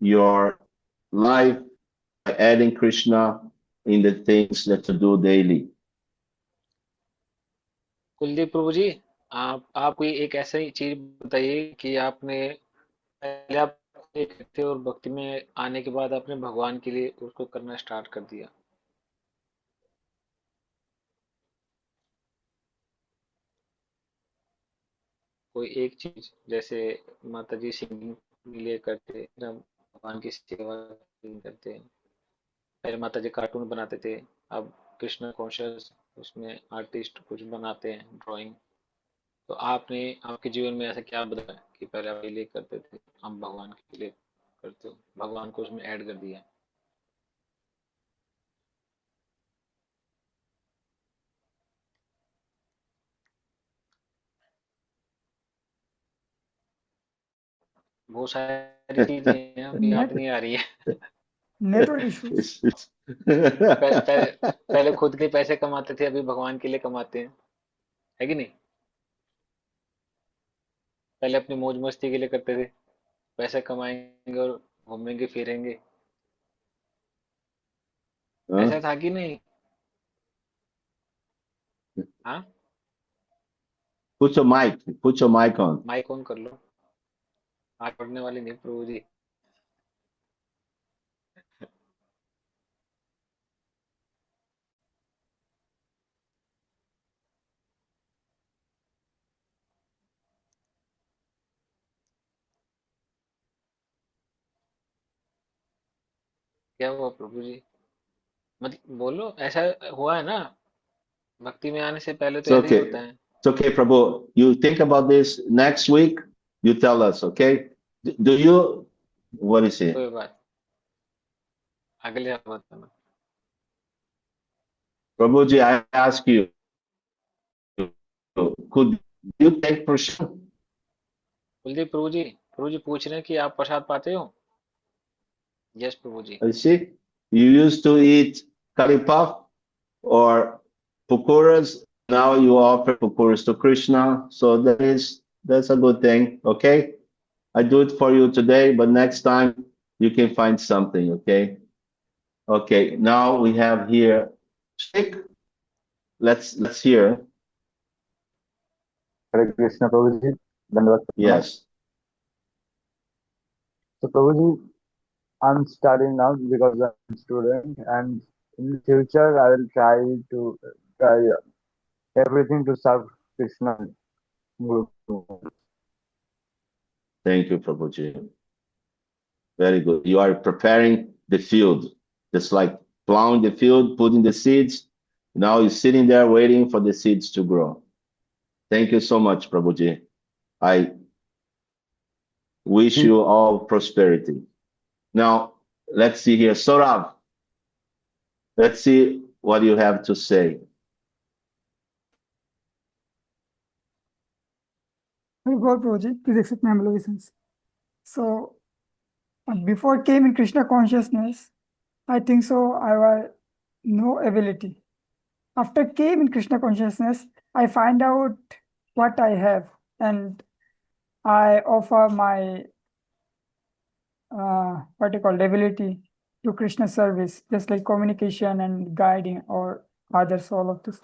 your life by adding Krishna in the things that you do daily. Kuldeep प्रभु जी, आप कोई एक ऐसा ही चीज बताइए कि आपने पहले आप एक थे और भक्ति में आने के बाद आपने भगवान के लिए उसको करना स्टार्ट कर दिया। कोई एक चीज, जैसे माता जी सिंगिंग के लिए करते, जब भगवान की सेवा करते हैं। पहले माता जी कार्टून बनाते थे, अब कृष्ण कॉन्शियस उसमें आर्टिस्ट कुछ बनाते हैं, ड्राइंग। तो आपने आपके जीवन में ऐसा क्या बदला कि पहले आप ये लिए करते थे, हम भगवान के लिए करते हो, भगवान को उसमें ऐड कर दिया? बहुत सारी चीजें हैं, अभी याद नेट नहीं आ रही है। Network issues. पहले खुद के पैसे कमाते थे, अभी भगवान के लिए कमाते हैं, है कि नहीं? पहले अपनी मौज मस्ती के लिए करते थे, पैसे कमाएंगे और घूमेंगे फिरेंगे, ऐसा था कि नहीं? हाँ, Put your mic. Put your mic on. Mic on कर लो। आग पड़ने वाली नहीं प्रभु जी। क्या हुआ प्रभु जी? मतलब बोलो, ऐसा हुआ है ना, भक्ति में आने से पहले तो It's ऐसा ही okay. होता है। It's okay, Prabhu. You think about this next week. You tell us, okay? Do you? What is it? कोई बात, अगले हफ्ते में। Prabhuji, I ask you, could you take prashad? Kuldeep प्रभु जी पूछ रहे हैं कि आप प्रसाद पाते हो? Yes Prabhu ji. You see, you used to eat curry puff or pukuras. Now you offer pukuras to Krishna. So that's a good thing. Okay, I do it for you today, but next time you can find something. Okay. Okay. Now we have here. Let's hear. Hare Krishna Prabhuji. Dandavat Pranam. Yes. So Prabhuji, I'm studying now because I'm a student, and in the future I will try everything to serve Krishna. Guru. Thank you, Prabhuji. Very good. You are preparing the field, just like plowing the field, putting the seeds. Now you're sitting there waiting for the seeds to grow. Thank you so much, Prabhuji. I wish you all prosperity. Now, let's see here. Saurav, let's see what you have to say. Very good, Prabhuji. Please accept my humble obeisance. So, before came in Krishna consciousness, I think so I was no ability. After came in Krishna consciousness, I find out what I have, and I offer my what you call ability to Krishna service, just like communication and guiding or others, all of this.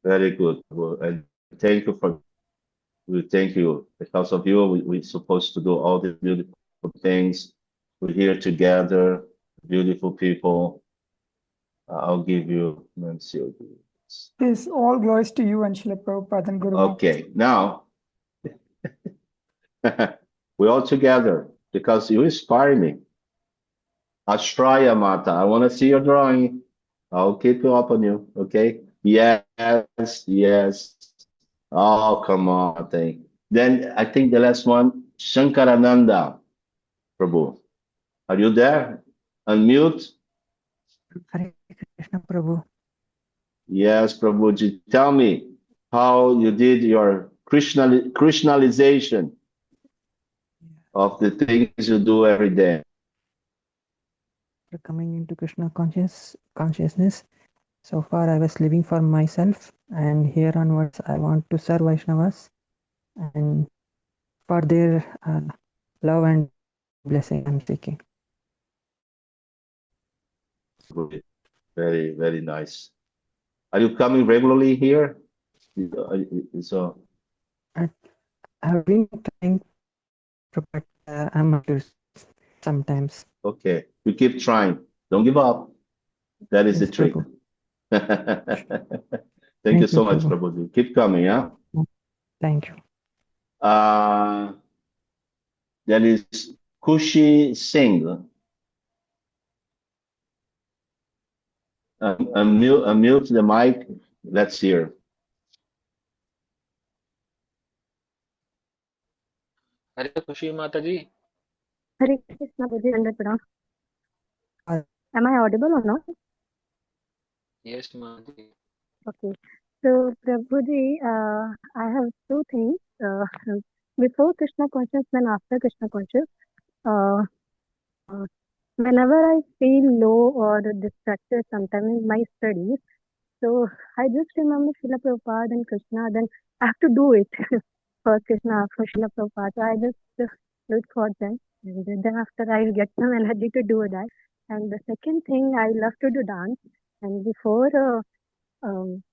Very good. And thank you for, we thank you. Because of you, we're supposed to do all the beautiful things. We're here together, beautiful people. I'll give you, let's see. This all glories to you and Srila Prabhupada and Guru Maharaj. Okay, now we're all together because you inspire me. Ashraya Mata, I want to see your drawing. I'll keep it up on you, okay? Yes, yes. Oh, come on, thank. Then I think the last one, Shankarananda, Prabhu. Are you there? Unmute. Hare Krishna Prabhu. Yes, Prabhuji. Tell me how you did your Krishnalization of the things you do every day. For coming into Krishna consciousness, so far I was living for myself, and here onwards I want to serve Vaishnavas, and for their love and blessing I'm seeking. Very, very nice. Are you coming regularly here? So, I- I've been trying, but I'm not to sometimes. okay. You keep trying. Don't give up. That is the Yes, trick. Prabhu. Thank you Thank you, so much, Prabhu. Prabhuji. Keep coming, yeah? Thank you. That is Kushi Singh. Unmute the mic. Let's hear. हरे खुशी माता जी. Hare Krishna, Prabhuji, and Pradam. Uh, Am I audible or not? Yes, माता जी. Okay. So, Prabhuji, I have two things. Before Krishna conscious and after Krishna conscious. Uh, uh, Whenever I feel low or distracted sometime in my studies, so I just remember Srila Prabhupada and Krishna, then I have to do it. First Krishna, after Srila Prabhupada. So I just look for them. And then after I get some energy to do that. And the second thing, I love to do dance. And um,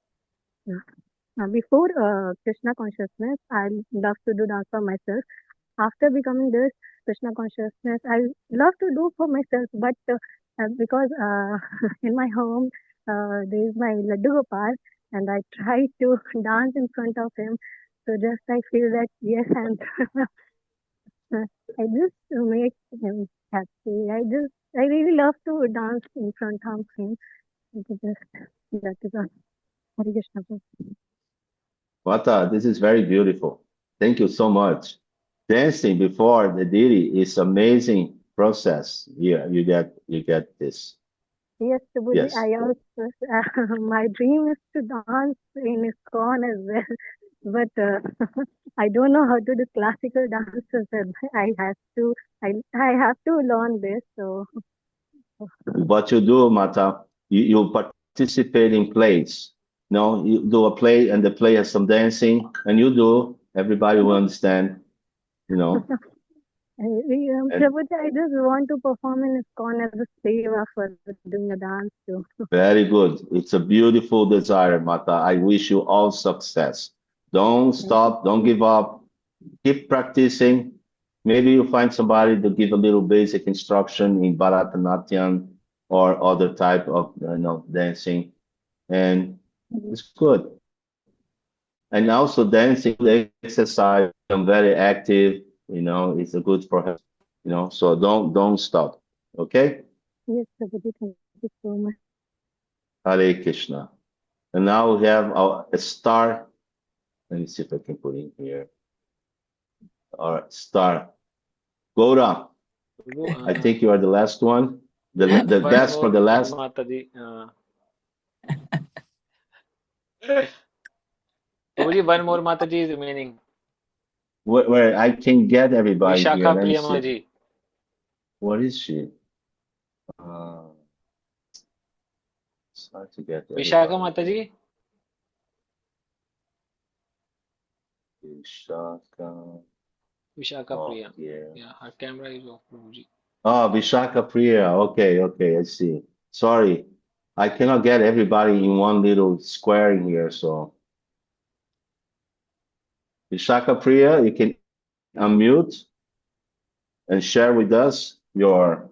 before Krishna consciousness, I love to do dance for myself. After becoming this Krishna consciousness, I love to do for myself, but because in my home there is my Laddu Gopal, and I try to dance in front of him. So just I feel that yes, and I just make him happy. I really love to dance in front of him. That is all. Hare Krishna. Mata, this is very beautiful. Thank you so much. Dancing before the deity is amazing process. Yeah, you get this. Yes, Prabhuji, Yes. I also, my dream is to dance in ISKCON as well, but I don't know how to do classical dances. And I have to learn this. So What you do, Mata, you participate in plays. No, you do a play and the play has some dancing, and you do. Everybody will understand. You know. And Prabhuji, I just want to perform in ISKCON as a seva for doing a dance too. very good. It's a beautiful desire, Mata. I wish you all success. Don't stop. Don't give up. Keep practicing. Maybe you find somebody to give a little basic instruction in Bharatanatyam or other type of dancing, and it's good. And also dancing, exercise, I'm very active. It's a good for health. So don't stop. Okay. Yes, Prabhuji, thank you so much. Hare Krishna. And now we have a star. Let me see if I can put in here. All right, star. Gora. Prabhu, I think you are the last one. The one best for more the last. माता जी. Prabhu ji, one more माता जी is remaining. Where I can get everybody here. Vishakha Let me Priya see. माता जी. What is she? It's hard to get Vishakha everybody. माता जी. Vishaka. Vishakha Oh, Priya. yeah. Yeah, her camera is off, Prabhu ji. Oh, Vishaka Priya. Okay, I see. Sorry, I cannot get everybody in one little square in here. So, Vishaka Priya, you can unmute and share with us your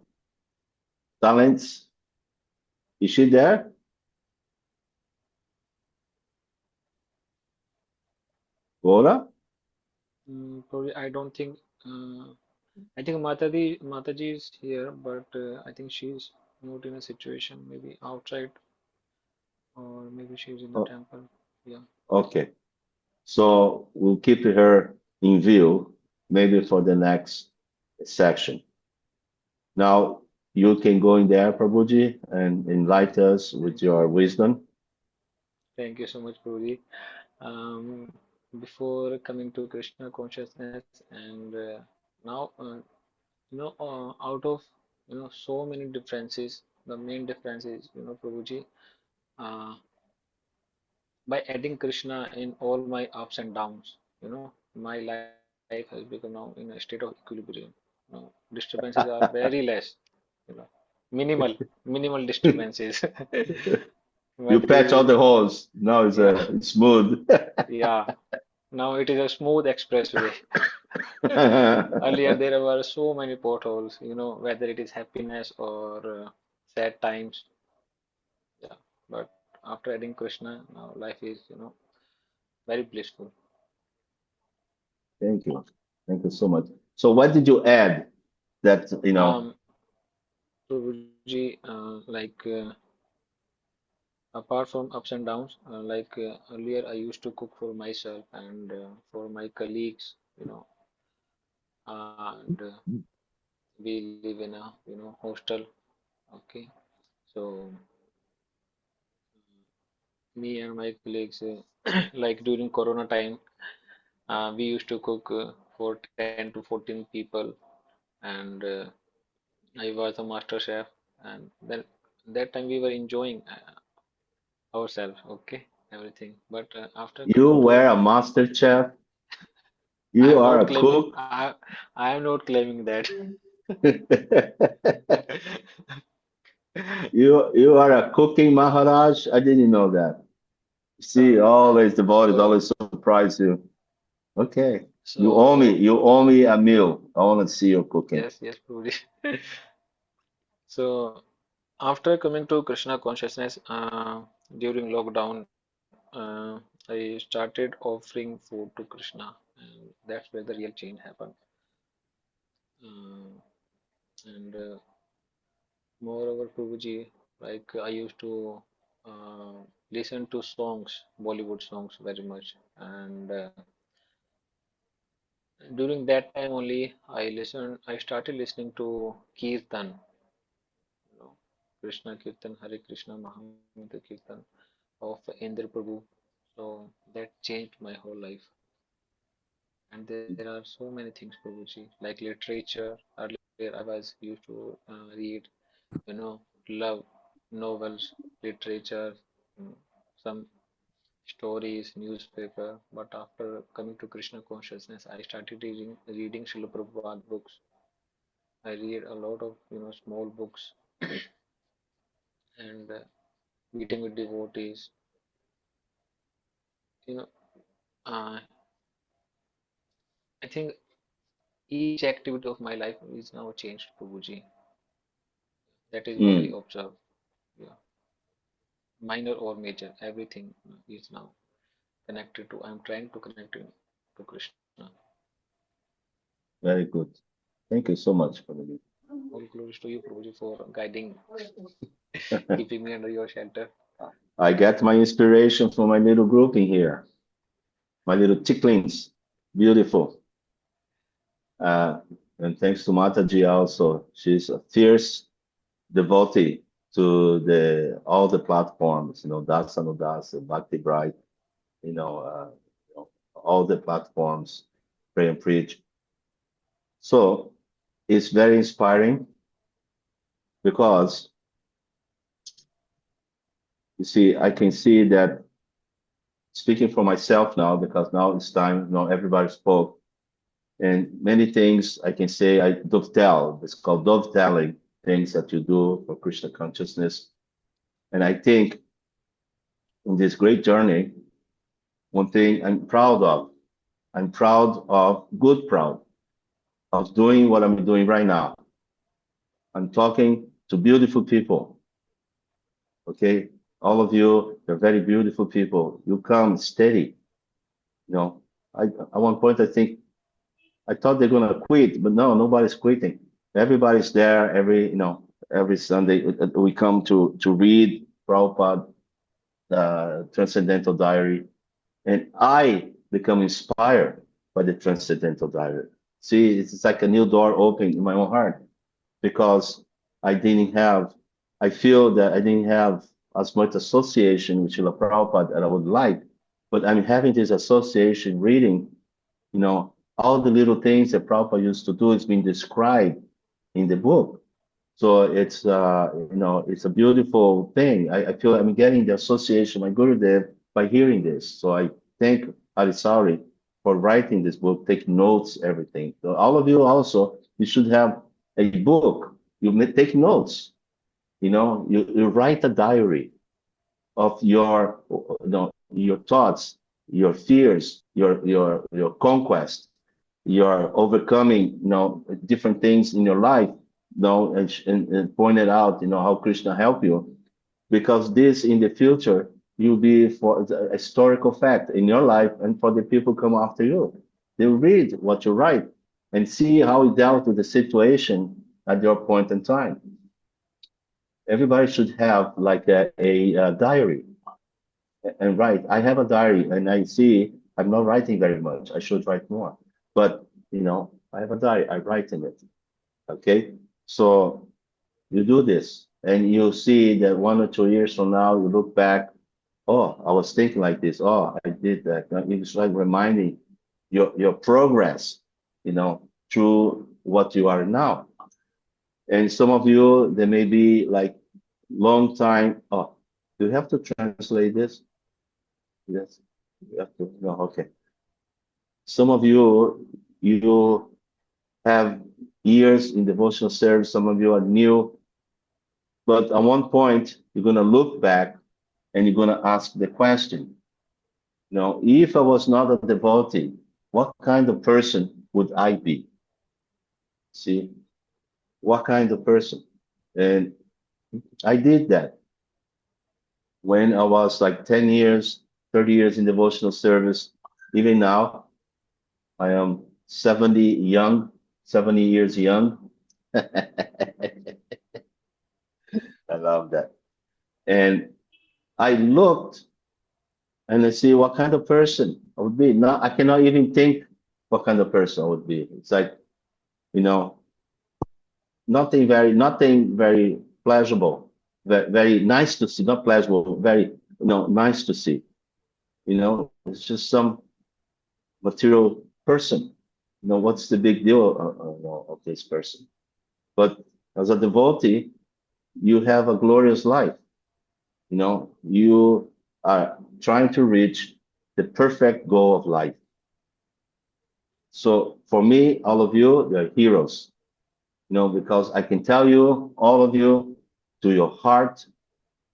talents. Is she there? Gora? Probably, I don't think. I think Mata ji is here, but I think she's not in a situation. Maybe outside, or maybe she's in the Oh, temple. Yeah. okay. So we'll keep her in view, maybe for the next section. Now you can go in there, Prabhuji, and enlighten us with your wisdom. Thank you so much, Prabhu ji. Before coming to Krishna consciousness, and now, out of so many differences, the main difference is, Prabhu ji, by adding Krishna in all my ups and downs, my life has become now in a state of equilibrium. Disturbances are very less, you know. minimal disturbances. You But patch all the holes. Now it's yeah, it's smooth. yeah. Now it is a smooth expressway. Earlier there were so many potholes, whether it is happiness or sad times. Yeah, but after adding Krishna, now life is, very blissful. Thank you. Thank you so much. So what did you add that, Prabhuji, apart from ups and downs, earlier I used to cook for myself and for my colleagues, and we live in a, hostel. Okay, so me and my colleagues, like during Corona time, we used to cook for 10 to 14 people, and I was a master chef, and then that time we were enjoying ourselves, okay, everything. But after you coming were to, a master chef, I you am are not a claiming, cook. I am not claiming that. You are a cooking Maharaj. I didn't know that. See, always the body always surprise you. Okay. So You owe me a meal. I want to see you cooking. yes, Prabhuji. So after coming to Krishna consciousness, during lockdown, I started offering food to Krishna, and that's where the real change happened. Uh, and moreover, Prabhuji, like I used to uh, listen to songs, Bollywood songs very much, and during that time only I started listening to Kirtan, you know, Krishna Kirtan, Hare Krishna, Mahamudra Kirtan of Indra Prabhu. So that changed my whole life. And there are so many things, Prabhuji, like literature. Earlier, I was used to read, love novels, literature, mm, some stories, newspaper. But after coming to Krishna consciousness, I started reading Srila Prabhupada books. I read a lot of small books and meeting with devotees. You know, uh, I think each activity of my life is now changed, Prabhuji. That is what I Mm, observe. Yeah, minor or major, everything is now connected to. I'm trying to connect it to Krishna. very good. Thank you so much for the All glories to you, Prabhuji, for guiding, keeping me under your shelter. I get my inspiration from my little group in here, my little ticklings. Beautiful. Uh, and thanks to Mataji also. She's a fierce devotee to all the platforms, Dāsānudāsaḥ, Bhakti Bright, all the platforms, pray and preach. So it's very inspiring because you see, I can see that speaking for myself now, because now it's time, everybody spoke, and many things I can say I dovetail. It's called dovetailing, things that you do for Krishna consciousness. And I think in this great journey, one thing I'm proud of, proud of doing what I'm doing right now. I'm talking to beautiful people. Okay. All of you, you're very beautiful people. You come steady. At one point, I thought they're going to quit, but no, nobody's quitting. Everybody's there every Sunday. We come to read Prabhupada, Transcendental Diary, and I become inspired by the Transcendental Diary. See, it's like a new door opening in my own heart because I feel that I didn't have as much association with Srila Prabhupada as I would like, but I'm having this association reading, all the little things that Prabhupada used to do is being described in the book. So it's a beautiful thing. I feel I'm getting the association, my Gurudev, by hearing this. So I thank Arisauri for writing this book, take notes, everything. So all of you also, you should have a book. You may take notes. You know, you write a diary of your, your thoughts, your fears, your conquest, your overcoming, different things in your life, and pointed out, how Krishna helped you, because this in the future will be for the historical fact in your life and for the people come after you. They read what you write and see how you dealt with the situation at your point in time. Everybody should have like a diary and write. I have a diary and I see I'm not writing very much. I should write more. But, I have a diary. I write in it. Okay. So you do this and you see that 1 or 2 years from now, you look back, oh, I was thinking like this. Oh, I did that. It's like reminding your progress, through what you are now. And some of you, there may be like long time. Oh, do you have to translate this? Yes, you have to. No, okay. Some of you have years in devotional service. Some of you are new, but at one point you're going to look back and you're going to ask the question, if I was not a devotee, what kind of person would I be? See, what kind of person? And I did that when I was like 10 years, 30 years in devotional service. Even now, I am 70 years young. I love that. And I looked and I see what kind of person I would be. Now I cannot even think what kind of person I would be. It's like, nothing very pleasurable, very nice to see, not pleasurable, very, nice to see. It's just some material person. What's the big deal of this person? But as a devotee, you have a glorious life. You are trying to reach the perfect goal of life. So for me, all of you, they're heroes, because I can tell you, all of you, to your heart,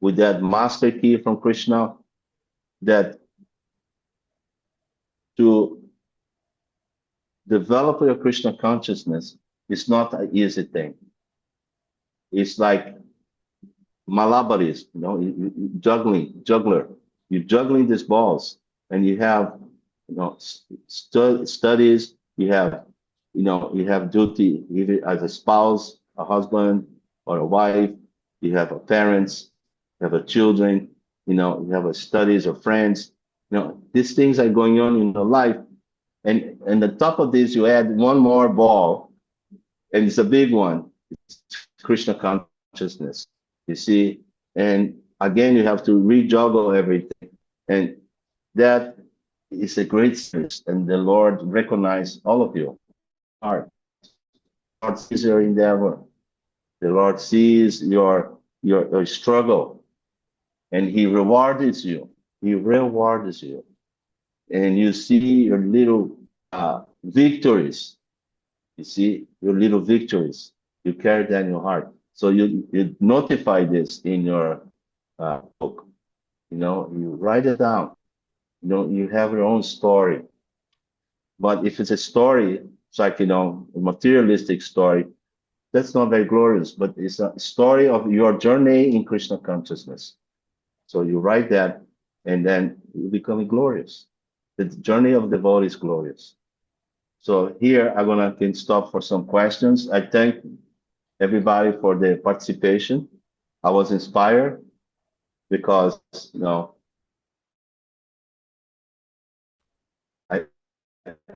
with that master key from Krishna, that to develop your Krishna consciousness is not an easy thing. It's like malabarism, juggler. You're juggling these balls, and you have, studies. You have duty either as a spouse, a husband, or a wife. You have a parents. You have a children. You have a studies or friends. These things are going on in your life, and on top of this, you add one more ball, and it's a big one. It's Krishna consciousness. You see, and again, you have to rejuggle everything, and that is a great service, and the Lord recognizes all of you. The Lord sees your endeavor. The Lord sees your struggle, and He rewards you. He rewards you, and you see your little victories. You see your little victories. You carry that in your heart. So you notify this in your book. You write it down. You have your own story. But if it's a story, it's like, a materialistic story, that's not very glorious, but it's a story of your journey in Krishna consciousness. So you write that, and then you become glorious. The journey of the devotee is glorious. So here I'm can stop for some questions. I thank everybody for the participation. I was inspired because,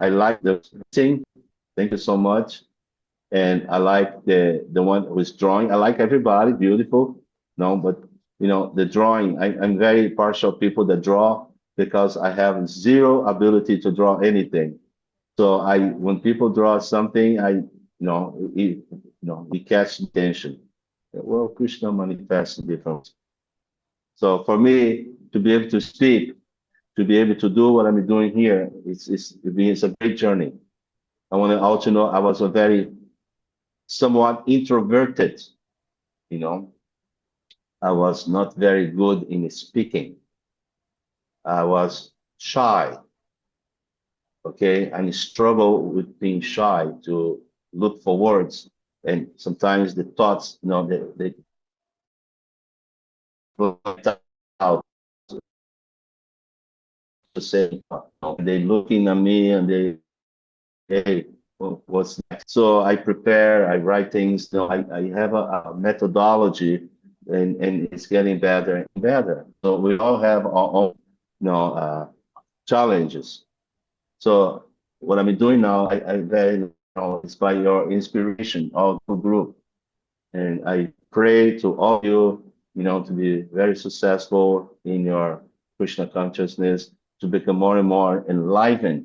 I like the thing. Thank you so much. And I like the one who is drawing. I like everybody, beautiful. But the drawing, I'm very partial people that draw, because I have zero ability to draw anything. So when people draw something, it catches attention. Well, Krishna manifests different. So for me to be able to speak, to be able to do what I'm doing here, it's a great journey. I want to also know I was a very somewhat introverted, I was not very good in speaking. I was shy. Okay, and struggle with being shy to look for words, and sometimes the thoughts, they out to say, they looking at me and they, hey, what's next? So I prepare, I write things. I have a methodology, and it's getting better and better. So we all have our own, challenges. So what I'm doing now, I very it's by your inspiration, all the group, and I pray to all of you, to be very successful in your Krishna consciousness, to become more and more enlivened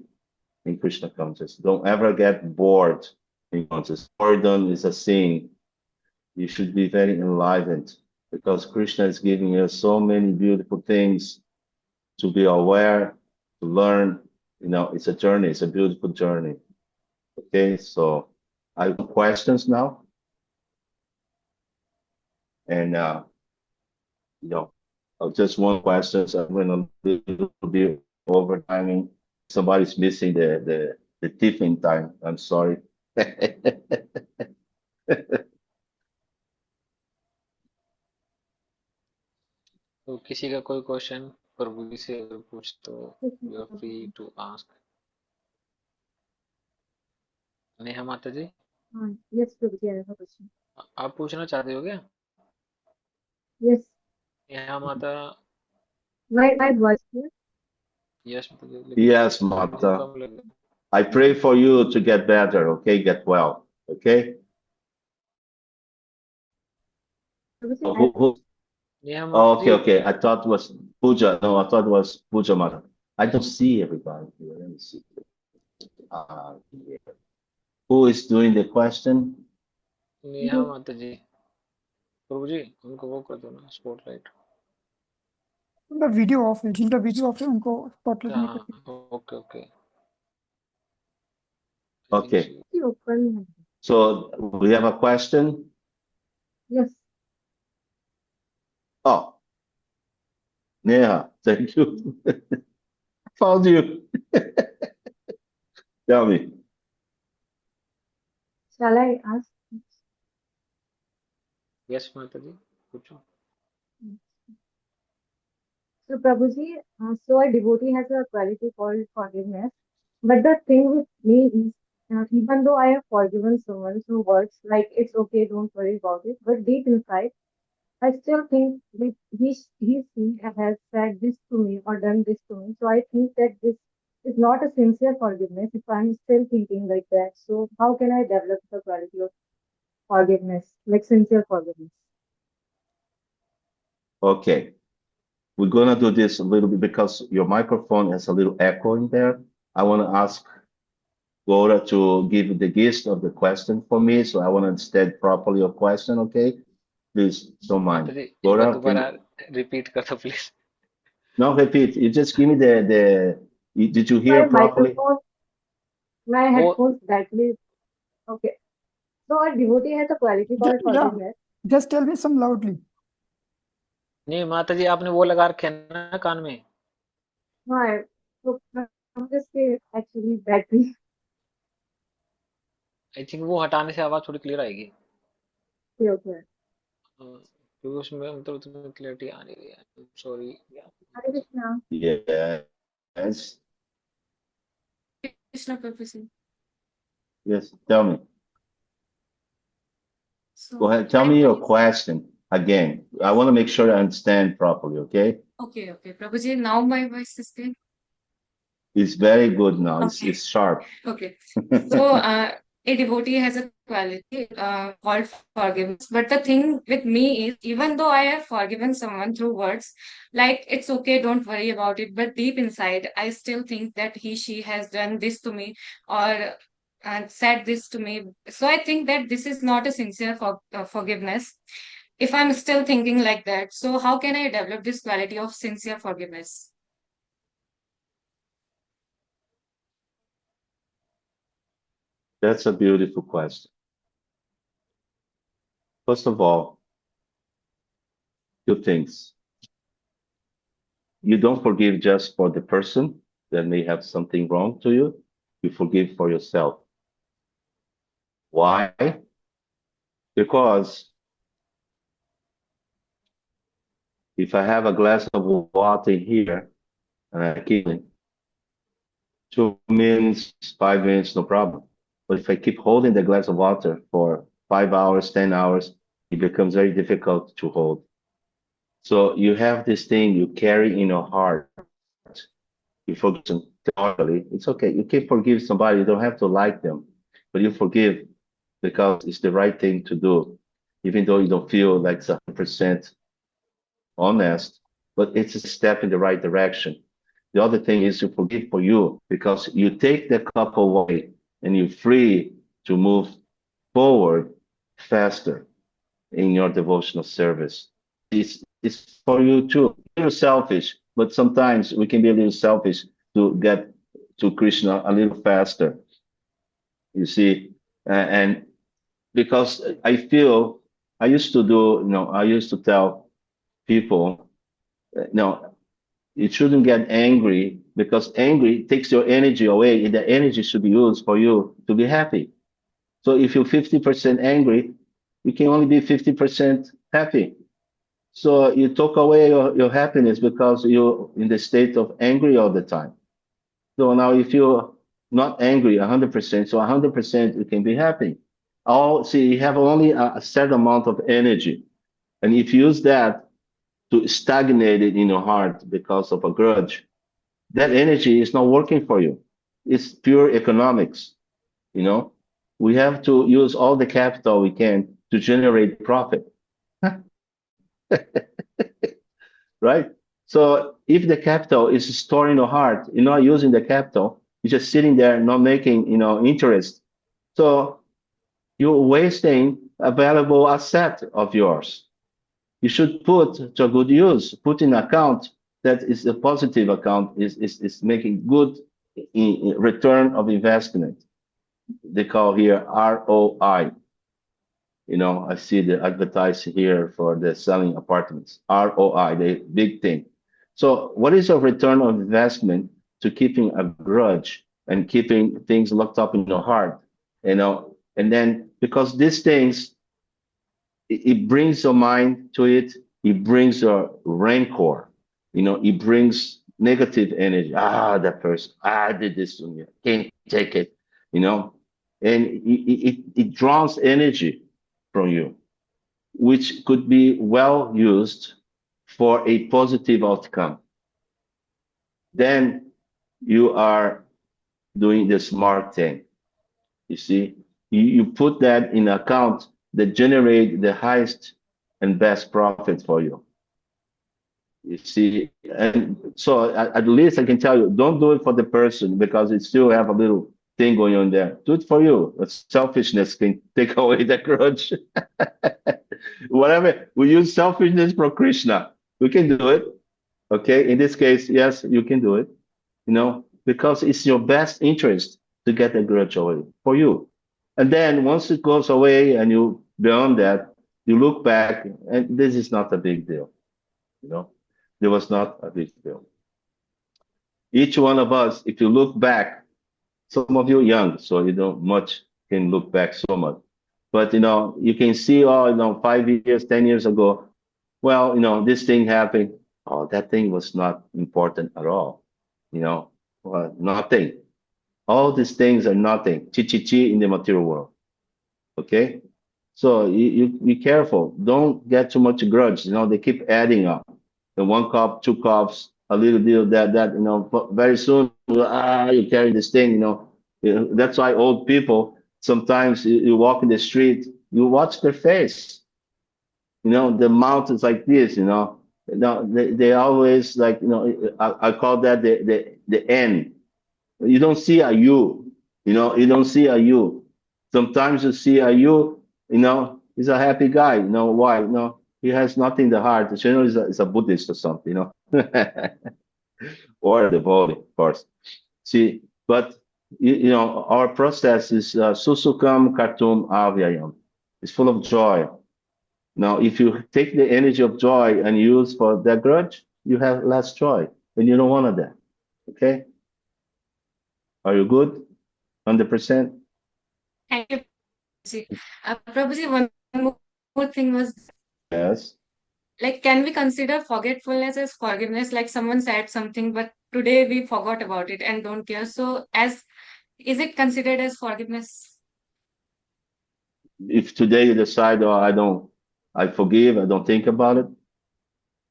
in Krishna consciousness. Don't ever get bored in consciousness. Boredom is a sin. You should be very enlivened because Krishna is giving us so many beautiful things to be aware, to learn. It's a journey. It's a beautiful journey. Okay, so I have questions now, and just one question. So I'm going to be overtiming. Somebody's missing the tiffin time. I'm sorry. तो किसी का कोई question प्रभु जी से अगर पूछ तो you are free to ask. Neha Mata ji, Yes, Prabhuji, I have a question. आप पूछना चाहते हो क्या? Yes, नेहा माता, my voice here. यस माता जी, लेकिन Yes, थोड़ा Mata. कम लग रहा है। I pray for you to get better. Okay, get well. Okay. Prabhuji, Who? Neha Oh, माता जी, okay. I thought it was Puja. No, I thought it was Puja Mata. I don't see everybody here. Let me see. Yeah. Who is doing the question? Neha Mata जी, प्रभु जी उनको वो कर दो ना spotlight. उनका video of है, जिनका video of है उनको स्पॉटलाइट नहीं करते। हाँ, okay okay. Okay. she open. So we have a question. Yes, Oh, Neha, thank you. Found you. Tell me. shall I ask? Yes माता जी, पूछो। So, Prabhuji, so a devotee has a quality called forgiveness. But the thing with me is, even though I have forgiven someone through words like "it's okay, don't worry about it," but deep inside, I still think that he has said this to me or done this to me. So I think that this is not a sincere forgiveness if I'm still thinking like that. So how can I develop the quality of forgiveness, like sincere forgiveness? Okay. We're gonna do this a little bit because your microphone has a little echo in there. I want to ask Gora to give the gist of the question for me, so I want to understand properly your question. Okay, please don't माता mind. जी एक बार Gora, दोबारा repeat कर दो please. no, repeat. You just give me Did you hear My properly? microphone, my वो headphones battery. Okay. So a devotee has a quality called या forgiveness. Just tell me सम loudly. नहीं माता जी, आपने वो लगा रखे हैं ना कान में। Hi. So I'm just saying actually battery. I think वो हटाने से आवाज थोड़ी क्लियर आएगी। Okay. क्योंकि उसमें मतलब उतनी क्लियरिटी आ नहीं रही है। Sorry. Hare Krishna. Yes. Krishna Prabhuji. Yes. Tell me. Go So ahead. Tell my me your voice. question again. I want to make sure I understand properly. Okay. Okay, Prabhuji, now my voice is clear. It's very good now. Okay. It's sharp. Okay. So a devotee has a quality called forgiveness. But the thing with me is, even though I have forgiven someone through words, like "it's okay, don't worry about it," but deep inside, I still think that she has done this to me or said this to me. So I think that this is not a sincere forgiveness. If I'm still thinking like that, so how can I develop this quality of sincere forgiveness? That's a beautiful question. First of all, two things. You don't forgive just for the person that may have something wrong to you. You forgive for yourself. Why? Because if I have a glass of water here and I keep it, 2 minutes, 5 minutes, no problem. But if I keep holding the glass of water for 5 hours, 10 hours, it becomes very difficult to hold. So you have this thing you carry in your heart. You forgive theoretically, it's okay. You can forgive somebody, you don't have to like them, but you forgive because it's the right thing to do, even though you don't feel like it's 100% honest, but it's a step in the right direction. The other thing is to forgive for you because you take the cup away and you're free to move forward faster in your devotional service. It's for you too. You're selfish, but sometimes we can be a little selfish to get to Krishna a little faster. You see, and because I feel I used to do, I used to tell people, no, you shouldn't get angry because angry takes your energy away, and the energy should be used for you to be happy. So if you're 50% angry, you can only be 50% happy. So you took away your happiness because you're in the state of angry all the time. So now if you're not angry 100%, so 100% you can be happy. You have only a certain amount of energy. And if you use that to stagnate it in your heart because of a grudge, that energy is not working for you. It's pure economics. We have to use all the capital we can to generate profit. Right? So if the capital is stored in your heart, you're not using the capital, you're just sitting there not making interest. So you're wasting a valuable asset of yours. You should put to a good use, put in account that is a positive account, is making good in return of investment. They call here ROI. I see the advertise here for the selling apartments. ROI, the big thing. So what is a return on investment to keeping a grudge and keeping things locked up in your heart? And then because these things, it brings your mind to it, it brings your rancor, it brings negative energy. That person, I did this to me, can't take it, and it draws energy from you, which could be well used for a positive outcome. Then you are doing the smart thing. You see, you put that in account that generate the highest and best profit for you. You see, and so at least I can tell you, don't do it for the person because it still have a little thing going on there. Do it for you. Selfishness can take away the grudge. Whatever, we use selfishness for Krishna. We can do it. Okay, in this case, yes, you can do it. Because it's your best interest to get the grudge away for you. And then once it goes away and you beyond that, you look back and this is not a big deal. There was not a big deal. Each one of us, if you look back, some of you young, so you don't much can look back so much. But you can see, 5 years, 10 years ago, well, this thing happened. Oh, that thing was not important at all. Nothing. All these things are nothing. Chi in the material world. Okay? So you be careful. Don't get too much grudge. They keep adding up. The 1 cup, 2 cups, a little deal, that, but very soon, you carry this thing, That's why old people, sometimes you walk in the street, you watch their face. The mouth is like this, they always like, I call that the N. You don't see a U, you don't see a U. Sometimes you see a U, he's a happy guy. Why? He has nothing in the heart. Generally, is a Buddhist or something, or a devotee, of course. See, but our process is susukam kartum avyayam. It's full of joy. Now, if you take the energy of joy and use for that grudge, you have less joy, and you don't want that. Okay? Are you good? 100%? Thank you, Prabhuji. Prabhuji, one more thing was, Yes. like, can we consider forgetfulness as forgiveness? Like someone said something, but today we forgot about it and don't care. So, is it considered as forgiveness? If today you decide, oh, I forgive, I don't think about it,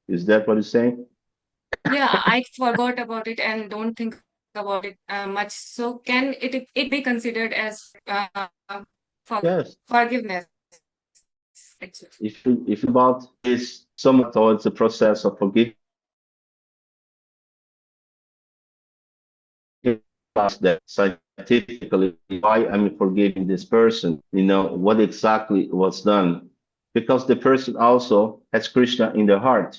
is that what you're saying? Yeah, I forgot about it and don't think about it much. So, can it be considered as Yes. forgiveness? Actually. If about is somewhat towards the process of forgiving, that scientifically why I'm forgiving this person, what exactly was done, because the person also has Krishna in their heart,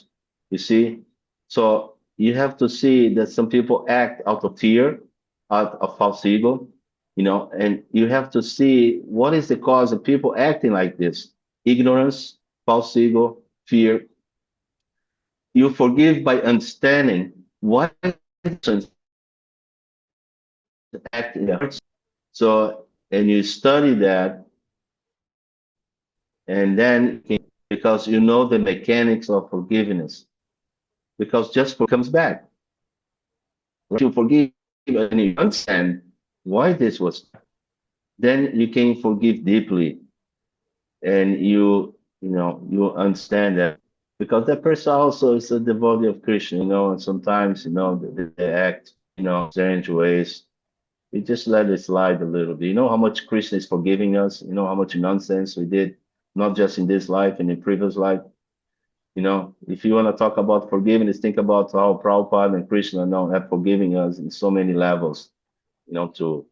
you see. So you have to see that some people act out of fear, out of false ego, and you have to see what is the cause of people acting like this: ignorance, false ego, fear. You forgive by understanding what is acting. So, and you study that, and then because you know the mechanics of forgiveness, because just comes back. Once you forgive and you understand why this was, then you can forgive deeply, and you understand that because that person also is a devotee of Krishna, and sometimes they act strange ways. We just let it slide a little bit. You know how much Krishna is forgiving us? You know how much nonsense we did, not just in this life, in the previous life. If you want to talk about forgiveness, think about how Prabhupada and Krishna now have forgiving us in so many levels, for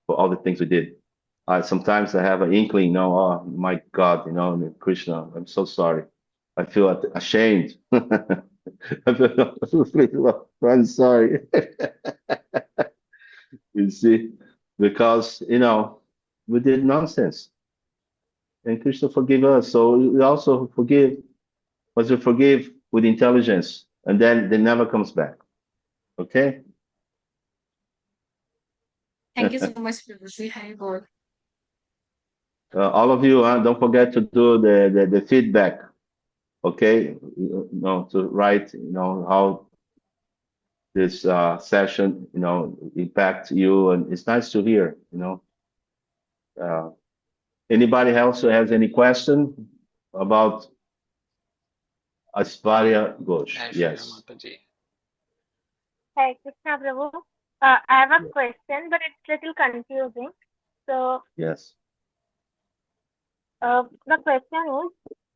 all the things we did. Sometimes I have an inkling, oh my God, Krishna, I'm so sorry. I feel ashamed. I'm sorry. You see, because we did nonsense, and Krishna forgive us. So we also forgive, but we forgive with intelligence, and then it never comes back. Okay. Thank you so much, Prabhuji. Hari Bol. All of you, don't forget to do the feedback. Okay, to write, how this session, impact you, and it's nice to hear. Uh, Anybody else who has any question about Aspharya Ghosh? Hi, Yes. Mataji. Hi, Krishna Prabhu. I have a question, but it's little confusing. So Yes. the question is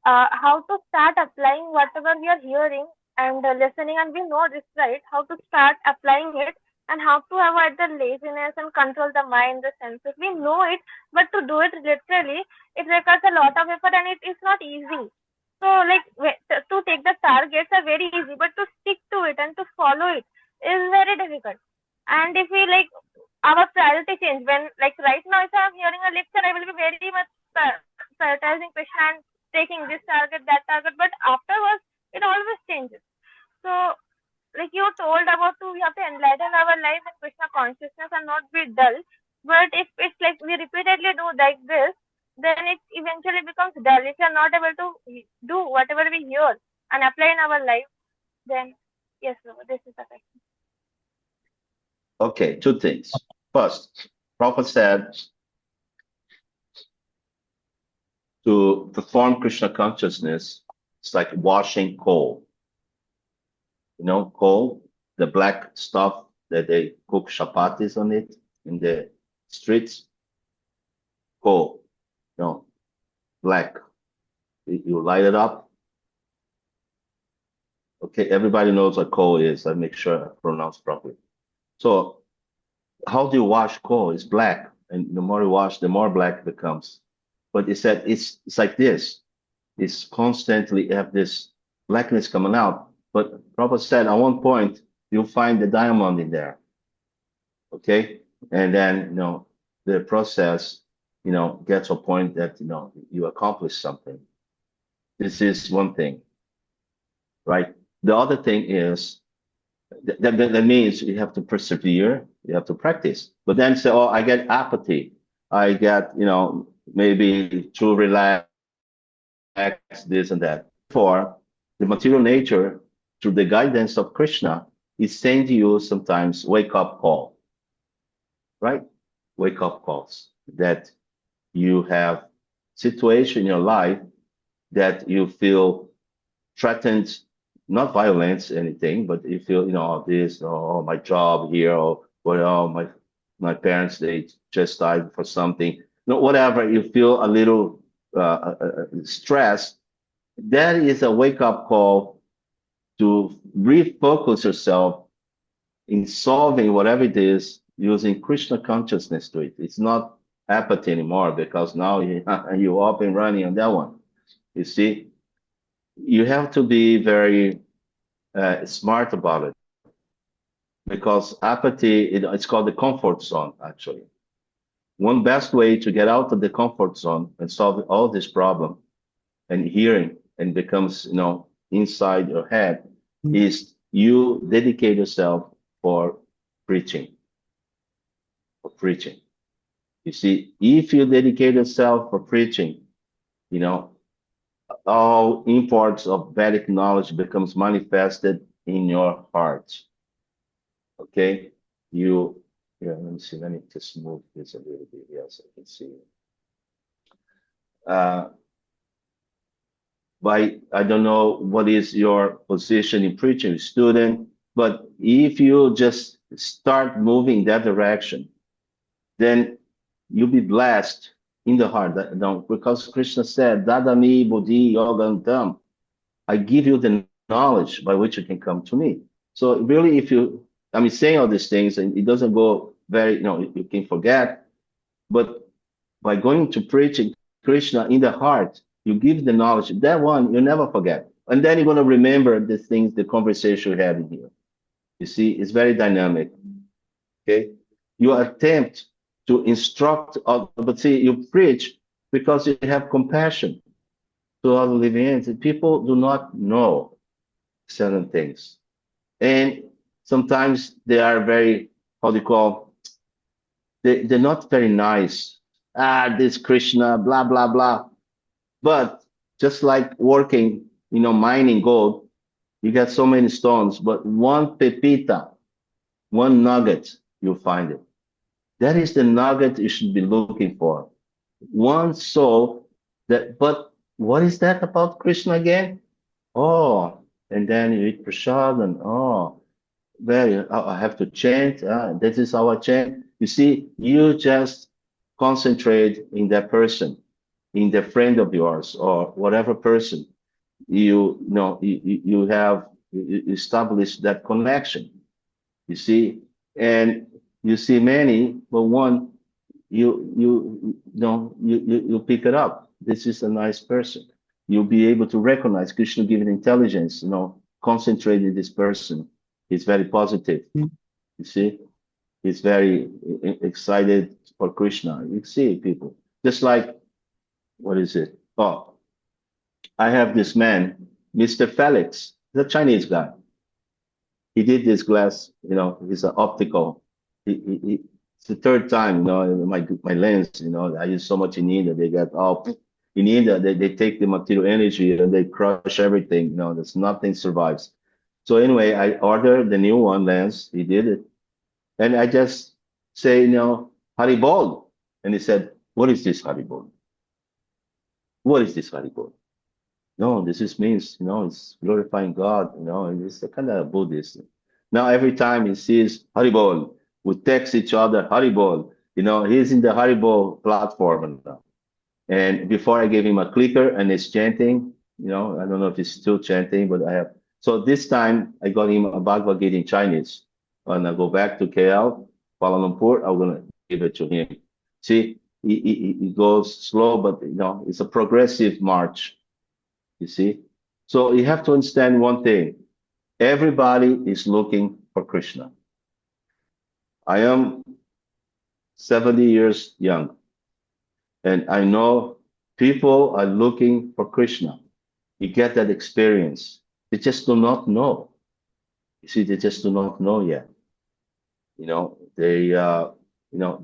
how to start applying whatever we are hearing and listening, and we know this, right? How to start applying it and how to avoid the laziness and control the mind, the senses. We know it, but to do it literally, it requires a lot of effort and it is not easy. So, like, to take the targets are very easy, but to stick to it and to follow it is very difficult. And if we like our priority change when, like, right now, if I'm hearing a lecture, I will be very much prioritizing Krishna and taking this target, that target, but afterwards it always changes. So, like you told about we have to enlighten our life in Krishna consciousness and not be dull. But if it's like we repeatedly do like this, then it eventually becomes dull. If you're not able to do whatever we hear and apply in our life, then yes, this is the question. Okay, two things. First, Prabhupada said to perform Krishna consciousness, it's like washing coal. Coal, the black stuff that they cook chapatis on it in the streets. Coal, black. You light it up. Okay, everybody knows what coal is. I make sure I pronounce properly. So, how do you wash coal? It's black, and the more you wash, the more black it becomes. But it said it's like this. It's constantly have this blackness coming out. But Prabhupada said at one point you'll find the diamond in there. Okay, and then the process gets to a point that you accomplish something. This is one thing, right? The other thing is that means you have to persevere, you have to practice. But then say, oh, I get apathy, I get, maybe too relaxed, this and that. For the material nature, through the guidance of Krishna, is saying to you sometimes, wake up call, right? Wake up calls that you have situation in your life that you feel threatened, not violence, anything, but you feel, this, or my job here, or my parents, they just died for something, whatever, you feel a little stressed. That is a wake-up call to refocus yourself in solving whatever it is using Krishna consciousness to it. It's not apathy anymore, because now you're up and running on that one. You see, you have to be very smart about it, because apathy, it's called the comfort zone, actually. One best way to get out of the comfort zone and solve all this problem and hearing and becomes, inside your head, is you dedicate yourself for preaching. For preaching. You see, if you dedicate yourself for preaching, all imports of Vedic knowledge becomes manifested in your heart. Okay? Let me see, let me just move this a little bit. Yes, I can see. I don't know what is your position in preaching, student, but if you just start moving that direction, then you'll be blessed in the heart. Because Krishna said, Dadami Bodhi Yogantam, I give you the knowledge by which you can come to me. So really, saying all these things, and it doesn't go very, you can forget, but by going to preaching Krishna in the heart, you give the knowledge. That one, you never forget. And then you're going to remember the things, the conversation we had in here. You see, it's very dynamic. Okay? You attempt to instruct, but see, you preach because you have compassion to other living entities. People do not know certain things. And sometimes they are very, they're not very nice. This Krishna, blah, blah, blah. But just like working, mining gold, you get so many stones, but one pepita, one nugget, you'll find it. That is the nugget you should be looking for. One soul but what is that about Krishna again? Oh, and then you eat prasad and I have to chant. This is how I chant. You see, you just concentrate in that person, in the friend of yours or whatever person you establish that connection. You see, and you see many, but one you pick it up. This is a nice person. You'll be able to recognize Krishna given intelligence. Concentrate in this person. He's very positive. You see, he's very excited for Krishna. You see people just like, what is it? Oh, I have this man, Mr. Felix, the Chinese guy. He did this glass, he's an optical. It's the third time, my lens, I use so much in India, they get all, in India, they take the material energy and they crush everything, there's nothing survives. So anyway, I ordered the new one lens, he did it. And I just say, Haribol. And he said, what is this Haribol? What is this Haribol? No, this means, it's glorifying God, it's a kind of Buddhist. Now, every time he sees Haribol, we text each other Haribol, he's in the Haribol platform now. And before I gave him a clicker and he's chanting, I don't know if he's still chanting, but I have. So this time I got him a Bhagavad Gita in Chinese. When I go back to KL, Kuala Lumpur, I'm going to give it to him. See, he goes slow, but, it's a progressive march. You see? So you have to understand one thing. Everybody is looking for Krishna. I am 70 years young, and I know people are looking for Krishna. You get that experience. They just do not know. You see, they just do not know yet. They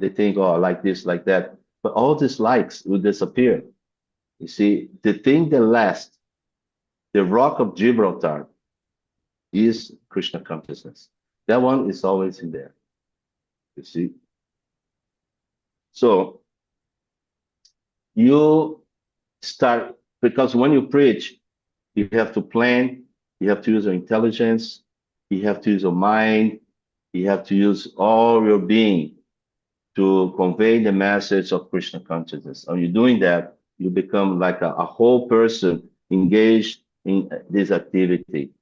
think, oh, I like this, like that. But all these likes will disappear. You see, the thing that lasts, the rock of Gibraltar, is Krishna consciousness. That one is always in there. You see. So you start, because when you preach, you have to plan, you have to use your intelligence, you have to use your mind, you have to use all your being to convey the message of Krishna consciousness. When you're doing that, you become like a whole person engaged in this activity.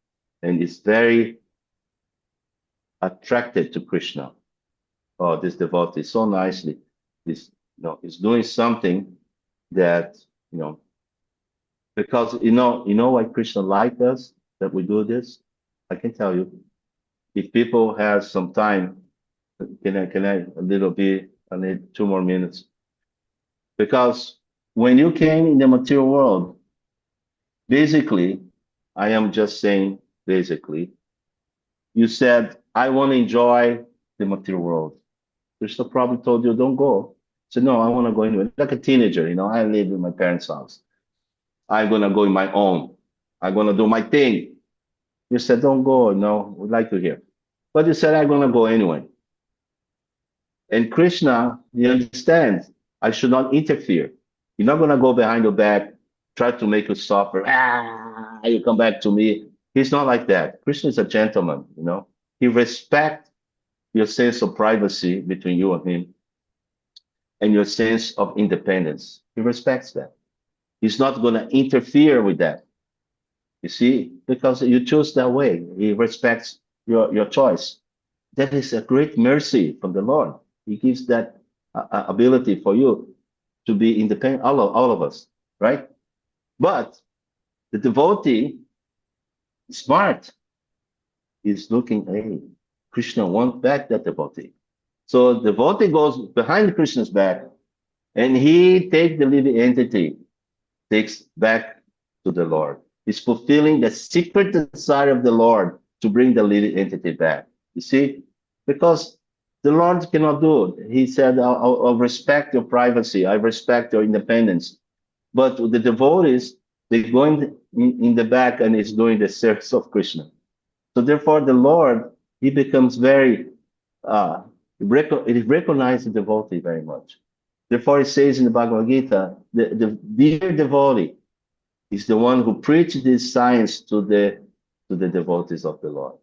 And it's very attracted to Krishna. Oh, this devotee so nicely. He's doing something that, because you know why Krishna liked us, that we do this? I can tell you. If people have some time, can I a little bit, I need 2 more minutes. Because when you came in the material world, basically, I am just saying basically, you said, I want to enjoy the material world. Krishna probably told you, don't go. Said, no, I want to go anyway. Like a teenager, I live in my parents' house. I'm going to go in my own. I'm going to do my thing. You said, don't go. No, we'd like to hear. But you said, I'm going to go anyway. And Krishna, he understands, I should not interfere. You're not going to go behind your back, try to make you suffer. You come back to me. He's not like that. Krishna is a gentleman, He respects your sense of privacy between you and him and your sense of independence. He respects that. He's not going to interfere with that. You see, because you choose that way. He respects your choice. That is a great mercy from the Lord. He gives that ability for you to be independent, all of us, right? But the devotee, smart, is looking, hey, Krishna wants back that devotee. So the devotee goes behind Krishna's back, and he takes the living entity, takes back to the Lord. He's fulfilling the secret desire of the Lord to bring the living entity back. You see, because the Lord cannot do it. He said, I'll respect your privacy. I respect your independence. But the devotees, they go in the back and is doing the service of Krishna. So therefore, the Lord, he becomes very, he recognizes the devotee very much. Therefore, it says in the Bhagavad Gita, the dear devotee is the one who preaches this science to the devotees of the Lord.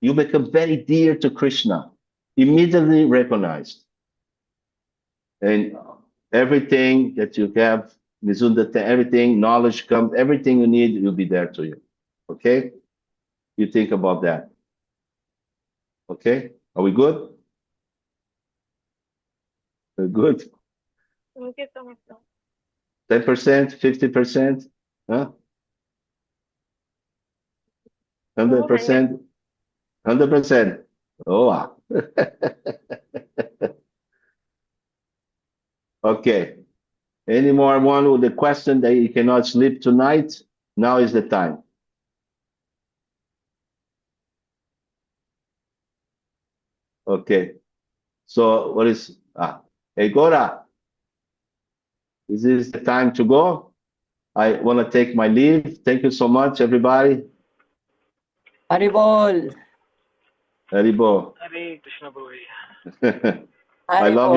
You become very dear to Krishna, immediately recognized. And everything that you have, Mizundata, everything, knowledge comes, everything you need will be there to you. Okay? You think about that. Okay? Are we good? We're good. Thank you so much, sir. 10%, 50%, huh? 100%, 100%. Oh, wow. Okay. Any more one with the question that you cannot sleep tonight? Now is the time. Okay. So what is, hey, Gora, is this the time to go? I want to take my leave. Thank you so much, everybody. Haribol. Haribol. Hare Krishna Prabhu. I love you.